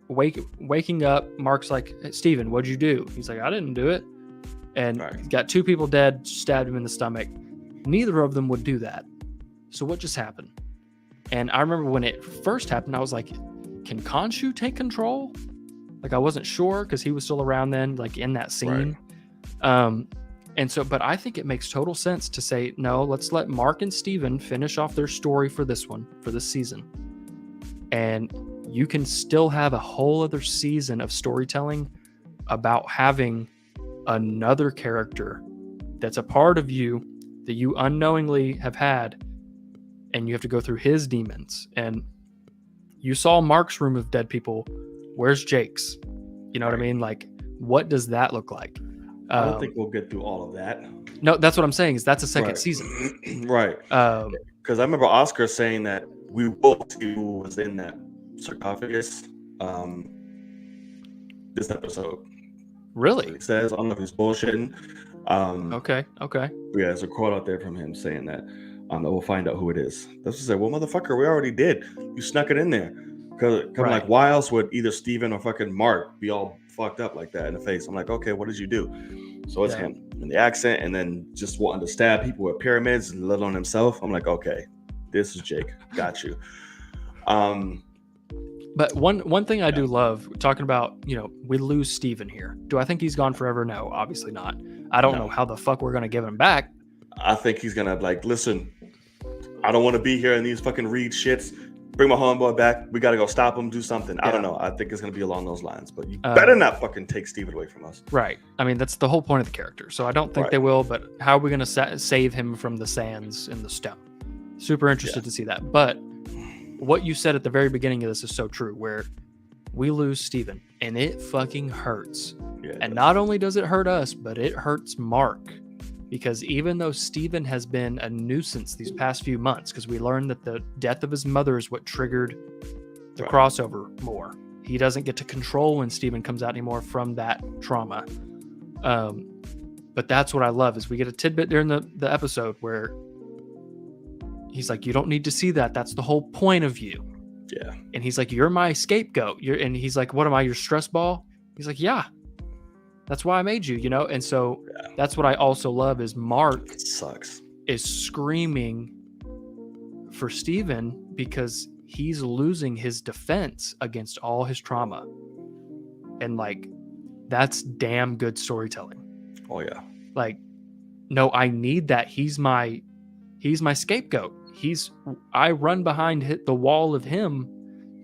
B: Waking up, Mark's like, hey, Steven, what'd you do? He's like, I didn't do it. And he's got two people dead, stabbed him in the stomach. Neither of them would do that. So what just happened? And I remember when it first happened, I was like, can Khonshu take control? Like, I wasn't sure, because he was still around then, like in that scene. Right. And so, but I think it makes total sense to say, no, let's let Mark and Steven finish off their story for this season. And you can still have a whole other season of storytelling about having another character that's a part of you that you unknowingly have had, and you have to go through his demons. And you saw Mark's room of dead people. Where's Jake's? You know what I mean? Like, what does that look like?
A: I don't think we'll get through all of that.
B: No, that's what I'm saying, is that's a second season.
A: Right. Because I remember Oscar saying that we will see who was in that sarcophagus this episode.
B: Really?
A: He says, I don't know if he's bullshitting.
B: Okay.
A: Yeah, there's a quote out there from him saying that we'll find out who it is. That's to say, well, motherfucker, we already did. You snuck it in there. Because like, why else would either Steven or fucking Mark be all fucked up like that in the face? I'm like, okay, what did you do? So it's him and the accent, and then just wanting to stab people with pyramids, let alone himself. I'm like, okay, this is Jake. Got you.
B: But one thing I do love, talking about, we lose Steven here. Do I think he's gone forever? No, obviously not. I don't know how the fuck we're going to give him back.
A: I think he's going to like, listen, I don't want to be here in these fucking Reed shits. Bring my homeboy back. We got to go stop him, do something. I don't know. I think it's going to be along those lines. But you better not fucking take Steven away from us.
B: Right. I mean, that's the whole point of the character. So I don't think they will. But how are we going to save him from the sands and the stone? Super interested to see that. But what you said at the very beginning of this is so true, where we lose Steven, and it fucking hurts.
A: Yeah.
B: And not only does it hurt us, but it hurts Mark. Because even though Steven has been a nuisance these past few months, because we learned that the death of his mother is what triggered the crossover more. He doesn't get to control when Steven comes out anymore from that trauma. But that's what I love is we get a tidbit during the episode where he's like, you don't need to see that. That's the whole point of you.
A: Yeah.
B: And he's like, you're my scapegoat. And he's like, what am I, your stress ball? He's like, yeah, that's why I made you, you know? And so that's what I also love is Mark
A: sucks.
B: is screaming for Steven because he's losing his defense against all his trauma. And like, that's damn good storytelling.
A: Oh yeah.
B: Like, no, I need that. He's my scapegoat. I run behind the wall of him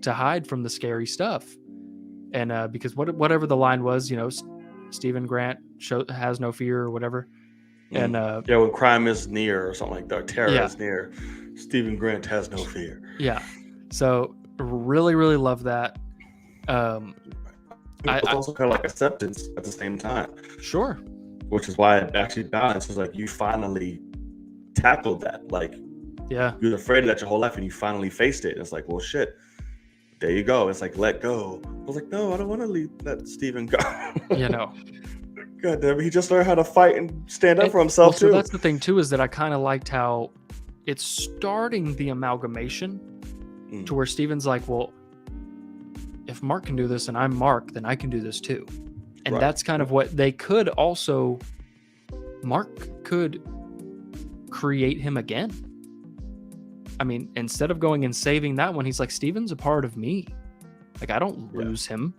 B: to hide from the scary stuff. And because whatever the line was, you know, Stephen Grant has no fear or whatever. And
A: yeah, when crime is near or something like that, terror
B: Yeah.
A: is near, Stephen Grant has no fear.
B: yeah. So really, really love that.
A: It's also kind of like acceptance at the same time.
B: Sure.
A: Which is why it actually balances. Like you finally tackled that. Like
B: Yeah.
A: you was afraid of that your whole life and you finally faced it. And it's like, well, shit. There you go. It's like, let go. I was like, no, I don't want to let Steven go.
B: You know.
A: God damn it. He just learned how to fight and stand up for himself,
B: So
A: too.
B: that's the thing, too, is that I kind of liked how it's starting the amalgamation to where Steven's like, well, if Mark can do this and I'm Mark, then I can do this too. And
A: Right.
B: that's kind of what they could also, Mark could create him again. I mean, instead of going and saving that one, he's like, Steven's a part of me. Like, I don't lose him.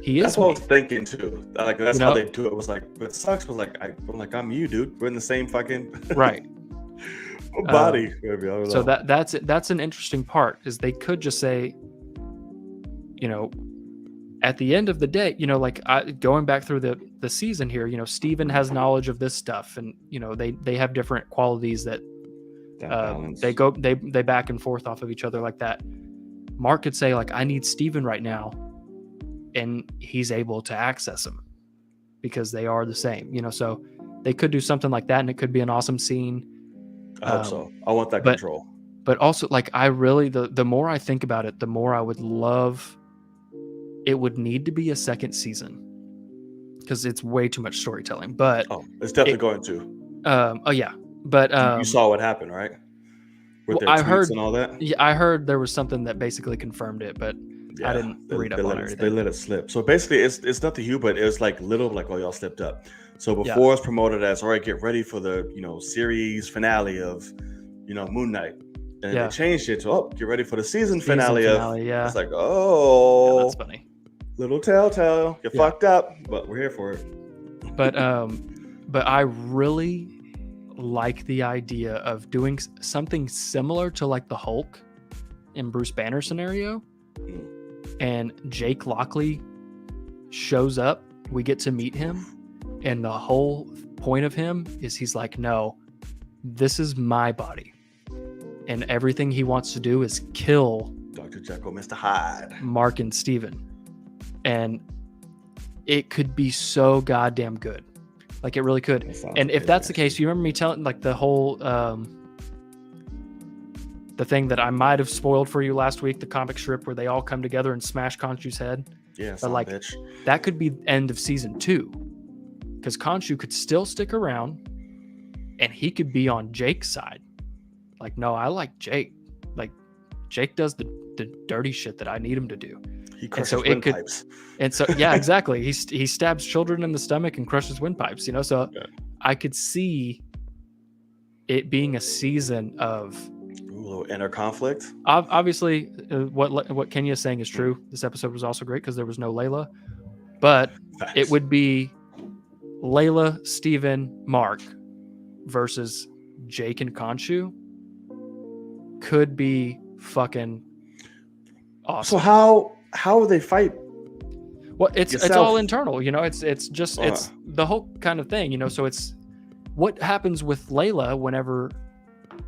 B: He
A: That's
B: is
A: what I
B: me.
A: was thinking too. Like that's
B: You
A: how
B: know?
A: they do it. It was like, but it sucks. Was like, I'm you, dude. We're in the same fucking
B: Right.
A: body. Maybe, I don't
B: So
A: know.
B: that's an interesting part is they could just say, you know, at the end of the day, you know, like going back through the season here, you know, Steven has knowledge of this stuff, and you know they have different qualities that
A: balance.
B: they back and forth off of each other like that. Mark could say like, I need Steven right now, and he's able to access him because they are the same, you know. So they could do something like that, and it could be an awesome scene.
A: I hope so. I want that
B: but-
A: control.
B: But also, like, I really the more I think about it, the more I would love. It would need to be a second season because it's way too much storytelling. But
A: Oh, it's definitely going to.
B: oh yeah, but
A: You saw what happened, right? With their
B: I
A: tweets
B: heard-
A: and all that.
B: yeah, I heard there was something that basically confirmed it, but I didn't read up on
A: They
B: everything.
A: let it slip. So basically, it's nothing huge, but it was like little, like, oh, y'all slipped up. So before it's promoted as, all right, get ready for the series finale of Moon Knight, and they changed it to, oh, get ready for the season finale of.
B: Yeah,
A: It's like, oh,
B: that's funny.
A: little telltale, you fucked up, but we're here for it.
B: But I really like the idea of doing something similar to like the Hulk in Bruce Banner scenario, and Jake Lockley shows up. We get to meet him, and the whole point of him is he's like, no, this is my body, and everything he wants to do is kill
A: Dr. Jekyll, Mr. Hyde.
B: Mark and Steven. And it could be so goddamn good. Like, it really could. And if that's the case, you remember me telling, like, the whole the thing that I might have spoiled for you last week, the comic strip where they all come together and smash Khonshu's head.
A: Yeah,
B: But like,
A: bitch.
B: that could be end of season 2, because Khonshu could still stick around and he could be on Jake's side. Like, no, I like Jake. Like, Jake does the dirty shit that I need him to do.
A: He crushes
B: so it
A: windpipes.
B: And so, yeah, exactly. He stabs children in the stomach and crushes windpipes, So I could see it being a season of
A: Ooh, a little inner conflict.
B: obviously what Kenya is saying is true. This episode was also great because there was no Layla, but
A: Facts.
B: it would be Layla, Steven, Mark versus Jake and Khonshu. Could be fucking awesome.
A: So how would they fight?
B: Well, it's
A: yourself?
B: all internal, it's just it's the whole kind of thing, So it's what happens with Layla whenever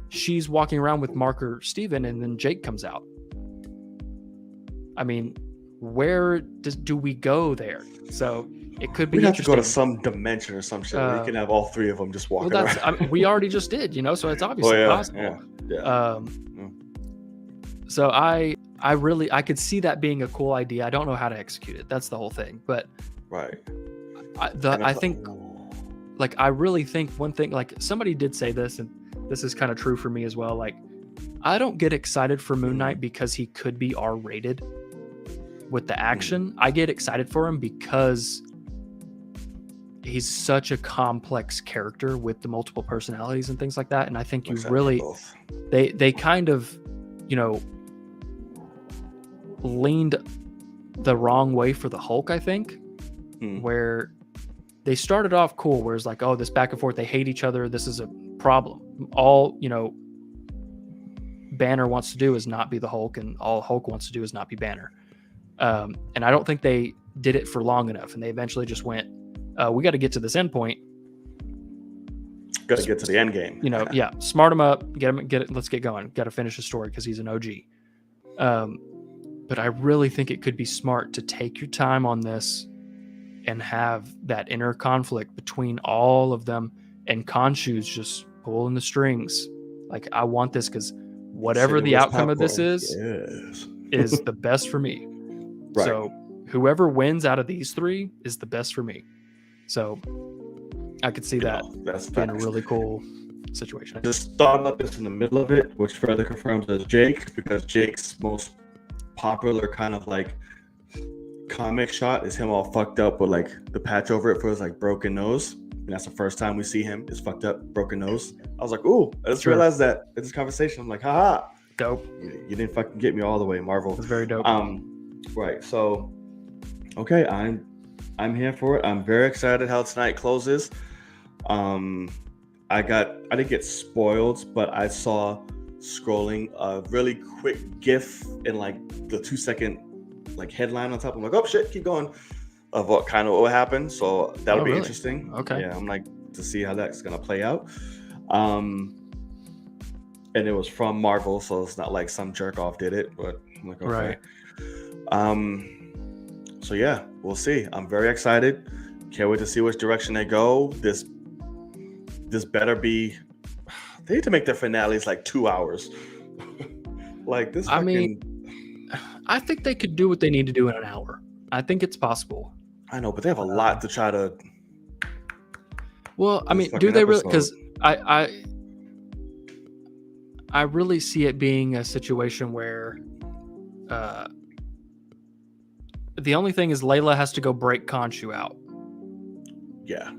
B: she's walking around with Mark or Steven and then Jake comes out. I mean, where do we go there? So it could be
A: We have to go to
B: interesting.
A: some dimension or some shit where you can have all three of them just
B: Well,
A: walking around.
B: I mean, we already just did, so it's
A: Oh
B: obviously
A: yeah,
B: possible.
A: yeah.
B: So I could see that being a cool idea. I don't know how to execute it. That's the whole thing. But
A: Right.
B: I think, like, I really think one thing, like, somebody did say this, and this is kind of true for me as well. Like, I don't get excited for Moon Knight because he could be R-rated with the action. I get excited for him because he's such a complex character with the multiple personalities and things like that. And I think they kind of, leaned the wrong way for the Hulk, I think, where they started off cool, where it's like, oh, this back and forth, they hate each other, this is a problem. All, Banner wants to do is not be the Hulk, and all Hulk wants to do is not be Banner. And I don't think they did it for long enough, and they eventually just went, we got to get to this end point.
A: Got to get to the end game.
B: Yeah, smart him up, get it, let's get going. Got to finish the story because he's an OG. But I really think it could be smart to take your time on this and have that inner conflict between all of them, and Khonshu's just pulling the strings. Like, I want this because whatever the outcome of this is the best for me. Right. So whoever wins out of these three is the best for me. So I could see that being a really cool situation.
A: I just thought about this in the middle of it, which further confirms as Jake, because Jake's most popular kind of like comic shot is him all fucked up with like the patch over it for his like broken nose. And that's the first time we see him, is fucked up, broken nose. I was like, ooh, I just realized that in this conversation. I'm like, haha.
B: Dope.
A: You didn't fucking get me all the way, Marvel.
B: It's very dope.
A: Right. So, okay, I'm here for it. I'm very excited how tonight closes. I didn't get spoiled, but I saw scrolling a really quick GIF in like the 2-second like headline on top. I'm like, oh shit, keep going, of what happened. So that'll be interesting.
B: Okay.
A: Yeah, I'm like to see how that's gonna play out. And it was from Marvel, so it's not like some jerk off did it, but I'm like, okay. Right. So yeah, we'll see. I'm very excited. Can't wait to see which direction they go. This better be. They need to make their finales like 2 hours. Like this.
B: I mean, I think they could do what they need to do in an hour. I think it's possible.
A: I know, but they have a lot to try to.
B: Well, I mean, do they really? Because I really see it being a situation where the only thing is Layla has to go break Khonshu out.
A: Yeah.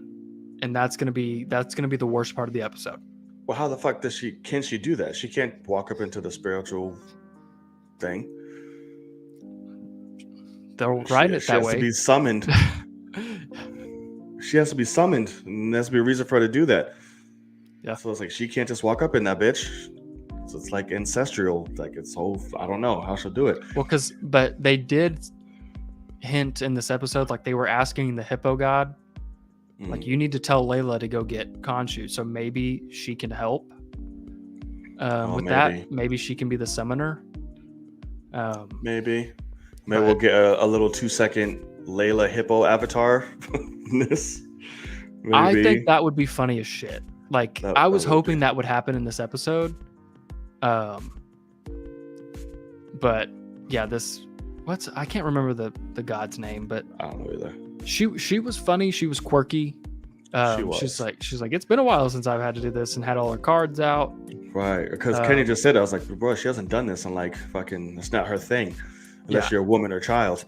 B: And that's gonna be the worst part of the episode.
A: Well, how the fuck can she do that? She can't walk up into the spiritual thing.
B: They're writing it that way.
A: She has to be summoned. She has to be summoned, and there has to be a reason for her to do that. Yeah. So it's like she can't just walk up in that bitch. So it's like ancestral. Like it's whole. I don't know how she'll do it.
B: Well, but they did hint in this episode, like they were asking the Hippo God, like, you need to tell Layla to go get Khonshu, so maybe she can help. That, maybe she can be the summoner.
A: Maybe we'll get a little 2-second Layla Hippo avatar.
B: I think that would be funny as shit. Like, I was hoping that would happen in this episode. But yeah, I can't remember the god's name, but
A: I don't know either.
B: She was funny. She was quirky. She's like, it's been a while since I've had to do this, and had all her cards out.
A: Right, because Kenny just said, I was like, bro, she hasn't done this, and like, fucking, it's not her thing, unless you're a woman or child.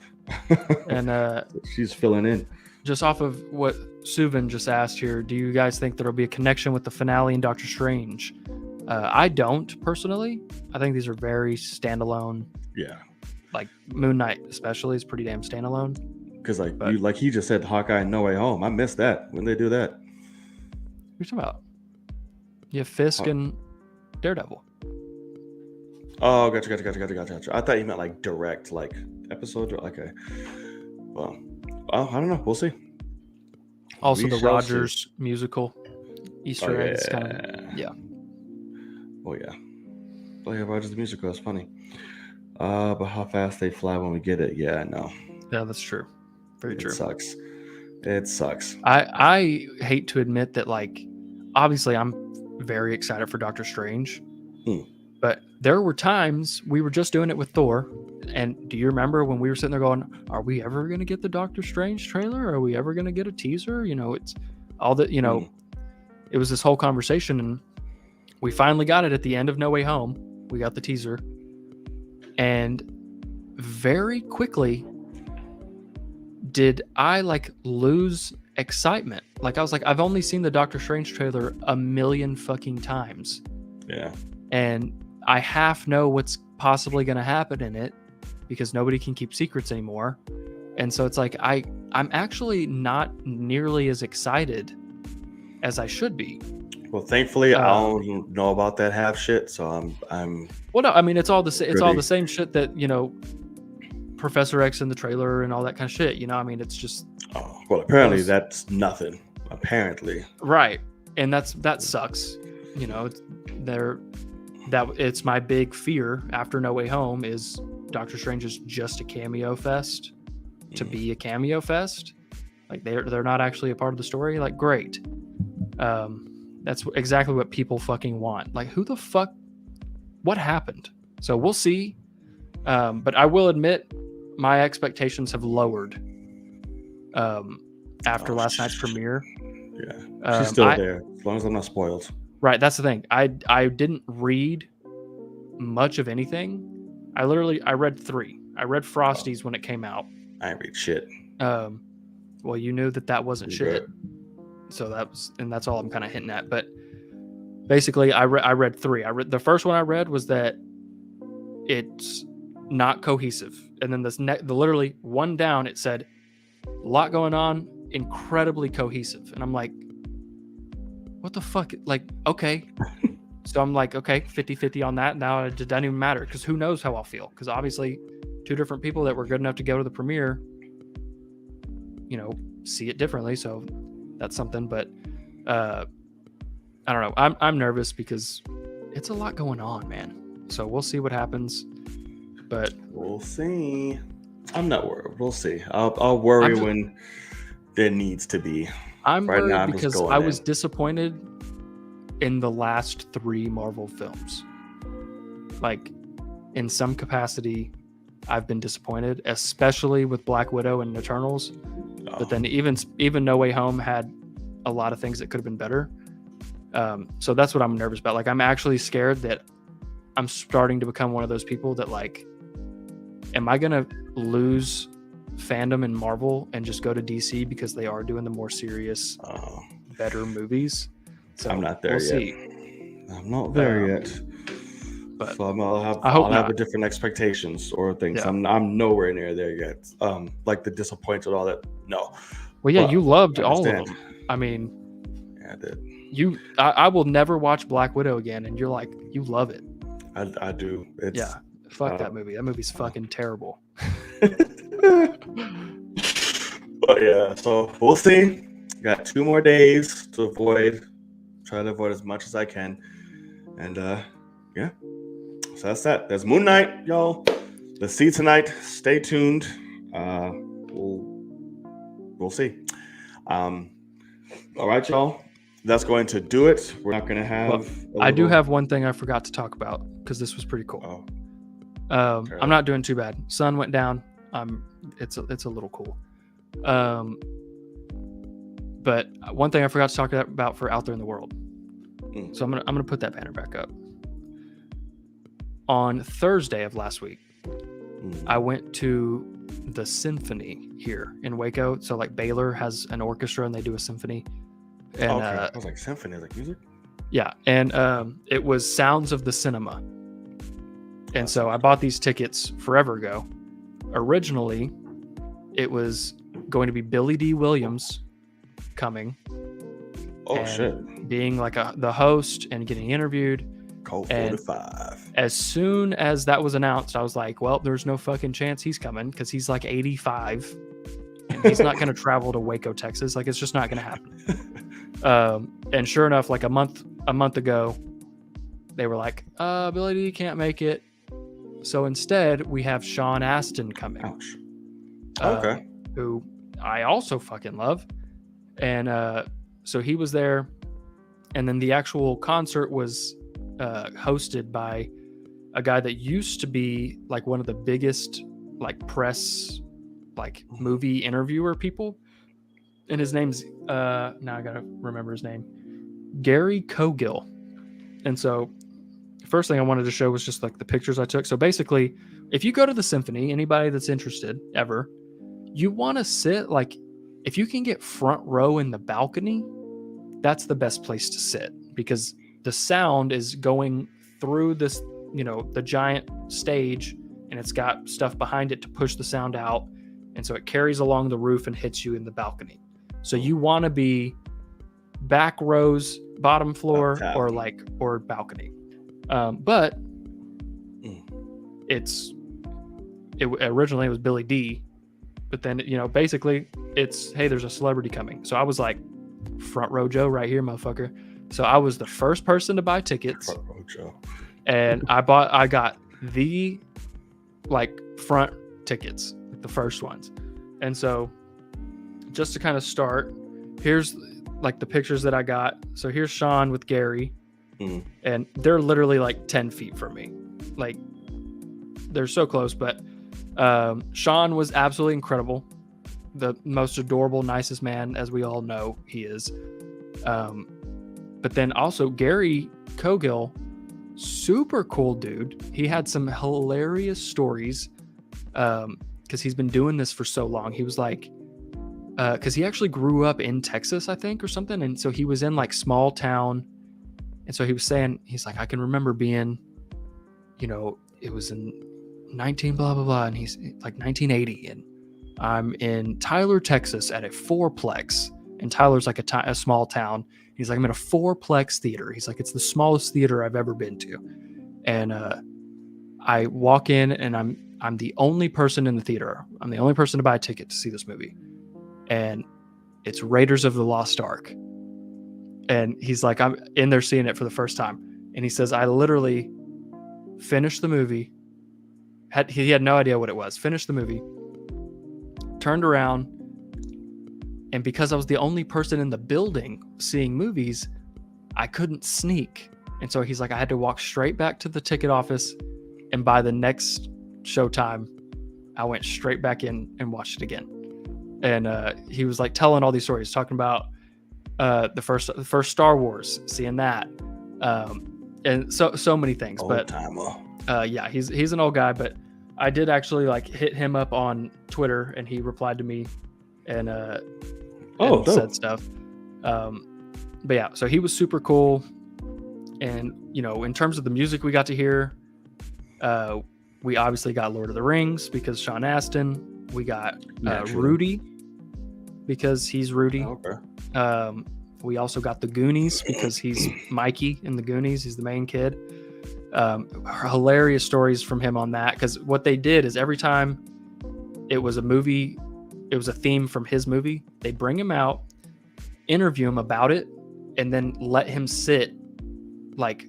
A: And she's filling in.
B: Just off of what Suvin just asked here, do you guys think there'll be a connection with the finale and Doctor Strange? I don't personally. I think these are very standalone.
A: Yeah.
B: Like Moon Knight, especially, is pretty damn standalone.
A: Because like he just said, Hawkeye and No Way Home. I missed that. When they do that?
B: What are you talking about? You have Fisk and Daredevil.
A: Oh, gotcha. I thought you meant like direct, like episode. Okay. Well, I don't know. We'll see.
B: Also, the Rogers musical Easter eggs.
A: Oh yeah. Oh yeah, Rogers the musical. That's funny. But how fast they fly when we get it? Yeah, I know.
B: Yeah, that's true. Very true.
A: It sucks. It sucks.
B: I hate to admit that, like, obviously I'm very excited for Doctor Strange, but there were times we were just doing it with Thor. And do you remember when we were sitting there going, are we ever going to get the Doctor Strange trailer? Are we ever going to get a teaser? You know, it's all that, you know, it was this whole conversation, and we finally got it at the end of No Way Home. We got the teaser, and very quickly did I like lose excitement. Like I was like, I've only seen the Doctor Strange trailer a million fucking times.
A: Yeah.
B: And I half know what's possibly going to happen in it because nobody can keep secrets anymore. And so it's like, I'm actually not nearly as excited as I should be.
A: Well, thankfully, I don't know about that half shit, so I'm.
B: Well, no, I mean it's all the same shit that, you know, Professor X in the trailer and all that kind of shit. You know, I mean, it's just.
A: Oh well, apparently that's nothing. Apparently.
B: Right, and that sucks. You know, it's my big fear after No Way Home is Doctor Strange is just a cameo fest to be a cameo fest. Like they're not actually a part of the story. Like great. That's exactly what people fucking want. Like who the fuck, what happened? So we'll see. But I will admit my expectations have lowered after last night's premiere.
A: Yeah. She's still there, as long as I'm not spoiled.
B: Right, that's the thing. I didn't read much of anything. I read 3. I read Frosty's when it came out.
A: I didn't read shit.
B: Well, you knew that wasn't shit. So that's all I'm kind of hinting at. But basically, I read 3. The first one I read was that it's not cohesive, and then the literally one down it said a lot going on, incredibly cohesive, and I'm like, what the fuck? Like, okay. So I'm like, okay, 50-50 on that. Now it doesn't even matter because who knows how I'll feel? Because obviously 2 different people that were good enough to go to the premiere, you know, see it differently. So that's something. But I don't know. I'm nervous because it's a lot going on, man. So we'll see what happens. But
A: we'll see. I'm not worried. We'll see. I'll worry when there needs to be.
B: I'm worried because I was disappointed in the last 3 Marvel films. Like, in some capacity, I've been disappointed, especially with Black Widow and Eternals. Oh. But then even No Way Home had a lot of things that could have been better. So that's what I'm nervous about. Like, I'm actually scared that I'm starting to become one of those people that, like, am I going to lose fandom in Marvel and just go to DC because they are doing the more serious, better movies? So
A: I'm not there yet.
B: See.
A: I'm not there yet.
B: But
A: so I'll have a different expectations or things. Yeah. I'm nowhere near there yet. Like the disappointed, all that. No.
B: Well, yeah, you loved all of them. I mean,
A: yeah, I did.
B: I will never watch Black Widow again, and you're like, you love it.
A: I do. It's,
B: fuck that movie. That movie's fucking terrible.
A: But yeah, so we'll see. Got 2 more days to try to avoid as much as I can. And yeah. So that's that. There's Moon Knight, y'all. Let's see tonight. Stay tuned. We'll see. All right, y'all. That's going to do it. We're not going to have.
B: I do have one thing I forgot to talk about because this was pretty cool. I'm not doing too bad. Sun went down. It's a little cool. But one thing I forgot to talk about for Out There in the World. So I'm gonna put that banner back up. On Thursday of last week, I went to the symphony here in Waco. So like Baylor has an orchestra and they do a symphony. And
A: I was like symphony, like music.
B: Yeah, and it was Sounds of the Cinema. And so I bought these tickets forever ago. Originally, it was going to be Billy D. Williams coming.
A: Oh shit!
B: Being like the host and getting interviewed.
A: Cold 45.
B: As soon as that was announced, I was like, well, there's no fucking chance he's coming because he's like 85 and he's not going to travel to Waco, Texas. Like, it's just not going to happen. And sure enough, like a month ago, they were like, Billy D can't make it. So instead, we have Sean Astin coming.
A: Ouch.
B: uh,
A: Okay.
B: who I also fucking love. And so he was there. And then the actual concert was hosted by a guy that used to be like one of the biggest like press, like movie interviewer people. And his name's, now I gotta remember his name, Gary Cogill. And so first thing I wanted to show was just like the pictures I took. So basically, if you go to the symphony, anybody that's interested ever, you want to sit like, if you can get front row in the balcony, that's the best place to sit, because the sound is going through this, you know, the giant stage, and it's got stuff behind it to push the sound out. And so it carries along the roof and hits you in the balcony. So you want to be back rows, bottom floor, or balcony. But originally it was Billy D, but then, you know, basically it's, hey, there's a celebrity coming. So I was like, front row Joe right here, motherfucker. So I was the first person to buy tickets.
A: Front row Joe.
B: And I got the like front tickets, the first ones. And so just to kind of start, here's like the pictures that I got. So here's Sean with Gary, and they're literally like 10 feet from me. Like they're so close, but Sean was absolutely incredible. The most adorable, nicest man, as we all know he is. But then also Gary Cogill, super cool dude. He had some hilarious stories because he's been doing this for so long. He was like, because he actually grew up in Texas, I think, or something. And so he was in like small town. And so he was saying, he's like, I can remember being, you know, it was in 19 blah, blah, blah. And he's like 1980. And I'm in Tyler, Texas at a fourplex. And Tyler's like a small town. He's like, I'm in a fourplex theater. He's like, it's the smallest theater I've ever been to. And I walk in and I'm the only person in the theater. I'm the only person to buy a ticket to see this movie. And it's Raiders of the Lost Ark. And he's like, I'm in there seeing it for the first time. And he says, I literally finished the movie. He had no idea what it was. Finished the movie. Turned around. And because I was the only person in the building seeing movies, I couldn't sneak. And so he's like, I had to walk straight back to the ticket office. And by the next showtime, I went straight back in and watched it again. And he was like telling all these stories, talking about the first Star Wars, seeing that, and so many things.
A: Old timer.
B: Yeah, he's an old guy, but I did actually like hit him up on Twitter, and he replied to me and said stuff. But yeah, so he was super cool. And you know, in terms of the music we got to hear, we obviously got Lord of the Rings because Sean Astin. We got Rudy because he's Rudy.
A: Okay.
B: We also got the Goonies because he's Mikey in the Goonies. He's the main kid. Hilarious stories from him on that, because what they did is every time it was a movie, it was a theme from his movie, they'd bring him out, interview him about it, and then let him sit like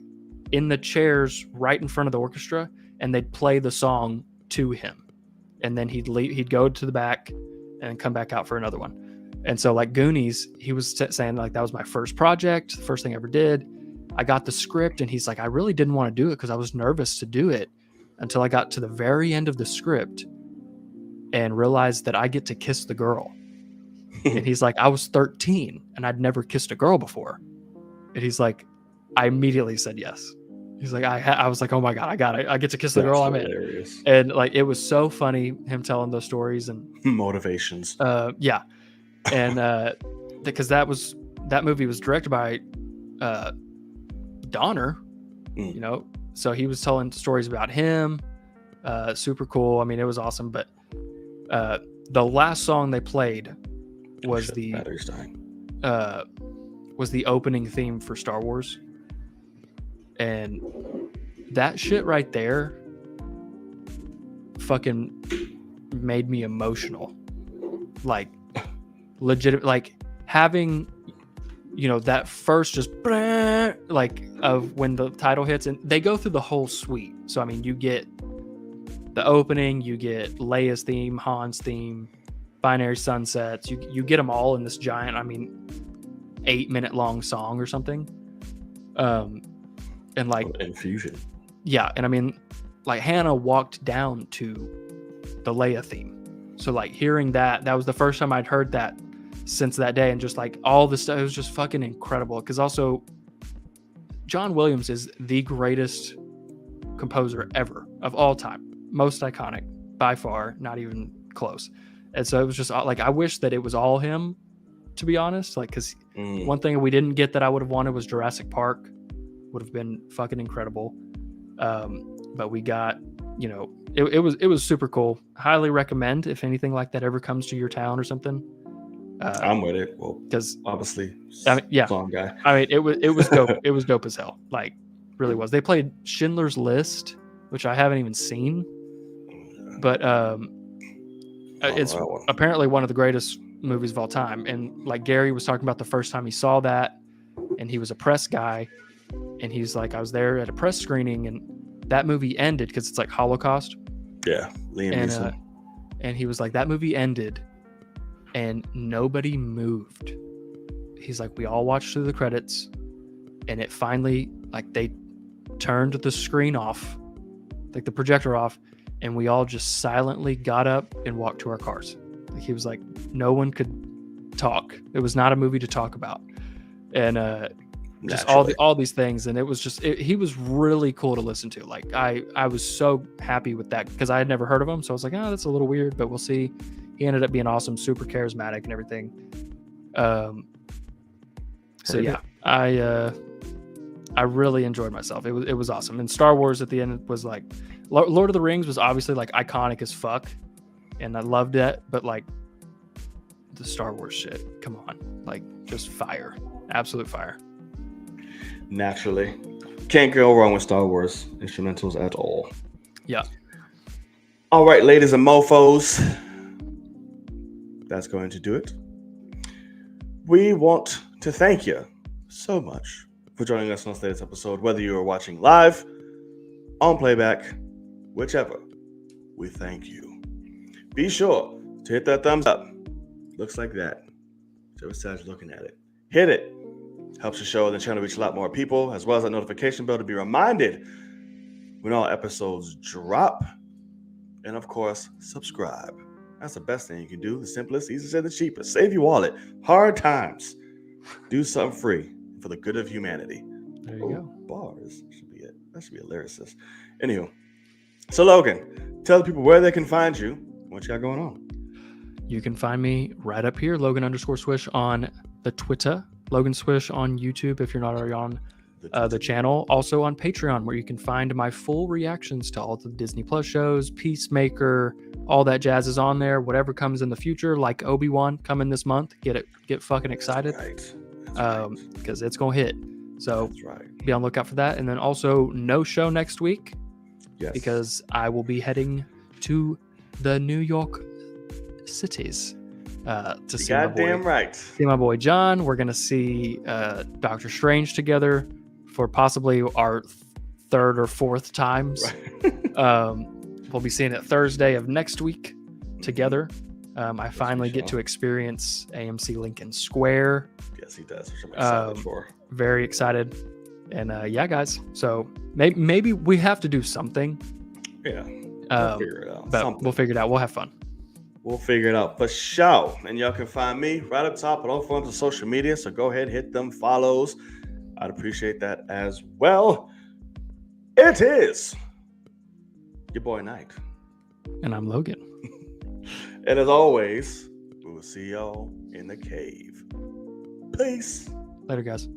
B: in the chairs right in front of the orchestra, and they'd play the song to him. And then he'd go to the back and come back out for another one. And so like Goonies, he was saying like, that was my first project, the first thing I ever did. I got the script, and he's like, I really didn't want to do it because I was nervous to do it until I got to the very end of the script and realized that I get to kiss the girl. And he's like, I was 13 and I'd never kissed a girl before. And he's like, I immediately said yes. He's like, I was like, oh my God, I got it. I get to kiss the girl I'm in. And like, it was so funny him telling those stories and
A: motivations.
B: Yeah. And because that movie was directed by Donner, you know, so he was telling stories about him. Super cool. I mean, it was awesome. But the last song they played was the opening theme for Star Wars. And that shit right there fucking made me emotional. Like legit, like having, you know, that first just like of when the title hits, and they go through the whole suite. So I mean, you get the opening, you get Leia's theme, Han's theme, Binary Sunsets. You get them all in this giant, 8-minute long song or something. And like
A: infusion.
B: Yeah, and like Hannah walked down to the Leia theme. So like hearing that was the first time I'd heard that since that day, and just like all this stuff, it was just fucking incredible. Because also John Williams is the greatest composer ever of all time, most iconic by far, not even close. And so it was just like, I wish that it was all him, to be honest. Like, because one thing we didn't get that I would have wanted was Jurassic Park. Would have been fucking incredible. But we got, it was super cool. Highly recommend if anything like that ever comes to your town or something.
A: I'm with it. Well,
B: because
A: obviously,
B: yeah,
A: song guy.
B: It was dope. It was dope as hell. Like, really was. They played Schindler's List, which I haven't even seen, but it's apparently one of the greatest movies of all time. And like Gary was talking about the first time he saw that, and he was a press guy, and he's like, I was there at a press screening, and that movie ended because it's like Holocaust.
A: Yeah, Liam Neeson.
B: And he was like, that movie ended, and nobody moved. He's like, we all watched through the credits, and it finally, like, they turned the screen off, like the projector off, and we all just silently got up and walked to our cars. Like, he was like, no one could talk. It was not a movie to talk about. And just all these things. And it was just, he was really cool to listen to. Like, I was so happy with that because I had never heard of him. So I was like, oh, that's a little weird, but we'll see. He ended up being awesome, super charismatic and everything. So yeah, I really enjoyed myself. It was awesome. And Star Wars at the end was like, Lord of the Rings was obviously like iconic as fuck, and I loved it. But like the Star Wars shit, come on, like just fire, absolute fire.
A: Naturally, can't go wrong with Star Wars instrumentals at all.
B: Yeah.
A: All right, ladies and mofos, that's going to do it. We want to thank you so much for joining us on today's episode, whether you are watching live, on playback, whichever. We thank you. Be sure to hit that thumbs up. Looks like that. Whichever side you're looking at it. Hit it. Helps the show and the channel reach a lot more people, as well as that notification bell to be reminded when all episodes drop. And of course, subscribe. That's the best thing you can do. The simplest, easiest, and the cheapest. Save your wallet. Hard times. Do something free for the good of humanity.
B: There you go.
A: Bars. Should be it. That should be a lyricist. Anywho. So Logan, tell the people where they can find you. What you got going on?
B: You can find me right up here, Logan_Swish on the Twitter. Logan Swish on YouTube if you're not already on the channel. Also on Patreon, where you can find my full reactions to all the Disney Plus shows, Peacemaker, all that jazz is on there. Whatever comes in the future, like Obi-Wan coming this month, get fucking excited. Because it's gonna hit. So be on the lookout for that. And then also no show next week. Yes. Because I will be heading to the New York cities to see my boy John. We're gonna see Doctor Strange together for possibly our third or fourth times. We'll be seeing it Thursday of next week together. I finally get to experience AMC Lincoln Square.
A: Yes, he does, which I'm excited for.
B: Very excited. And yeah, guys. So maybe we have to do something.
A: Yeah. We'll figure it out.
B: But we'll figure it out. We'll have fun.
A: We'll figure it out for sure. And y'all can find me right up top on all forms of social media. So go ahead, hit them follows. I'd appreciate that as well. It is your boy Knight.
B: And I'm Logan.
A: And as always, we will see y'all in the cave. Peace.
B: Later, guys.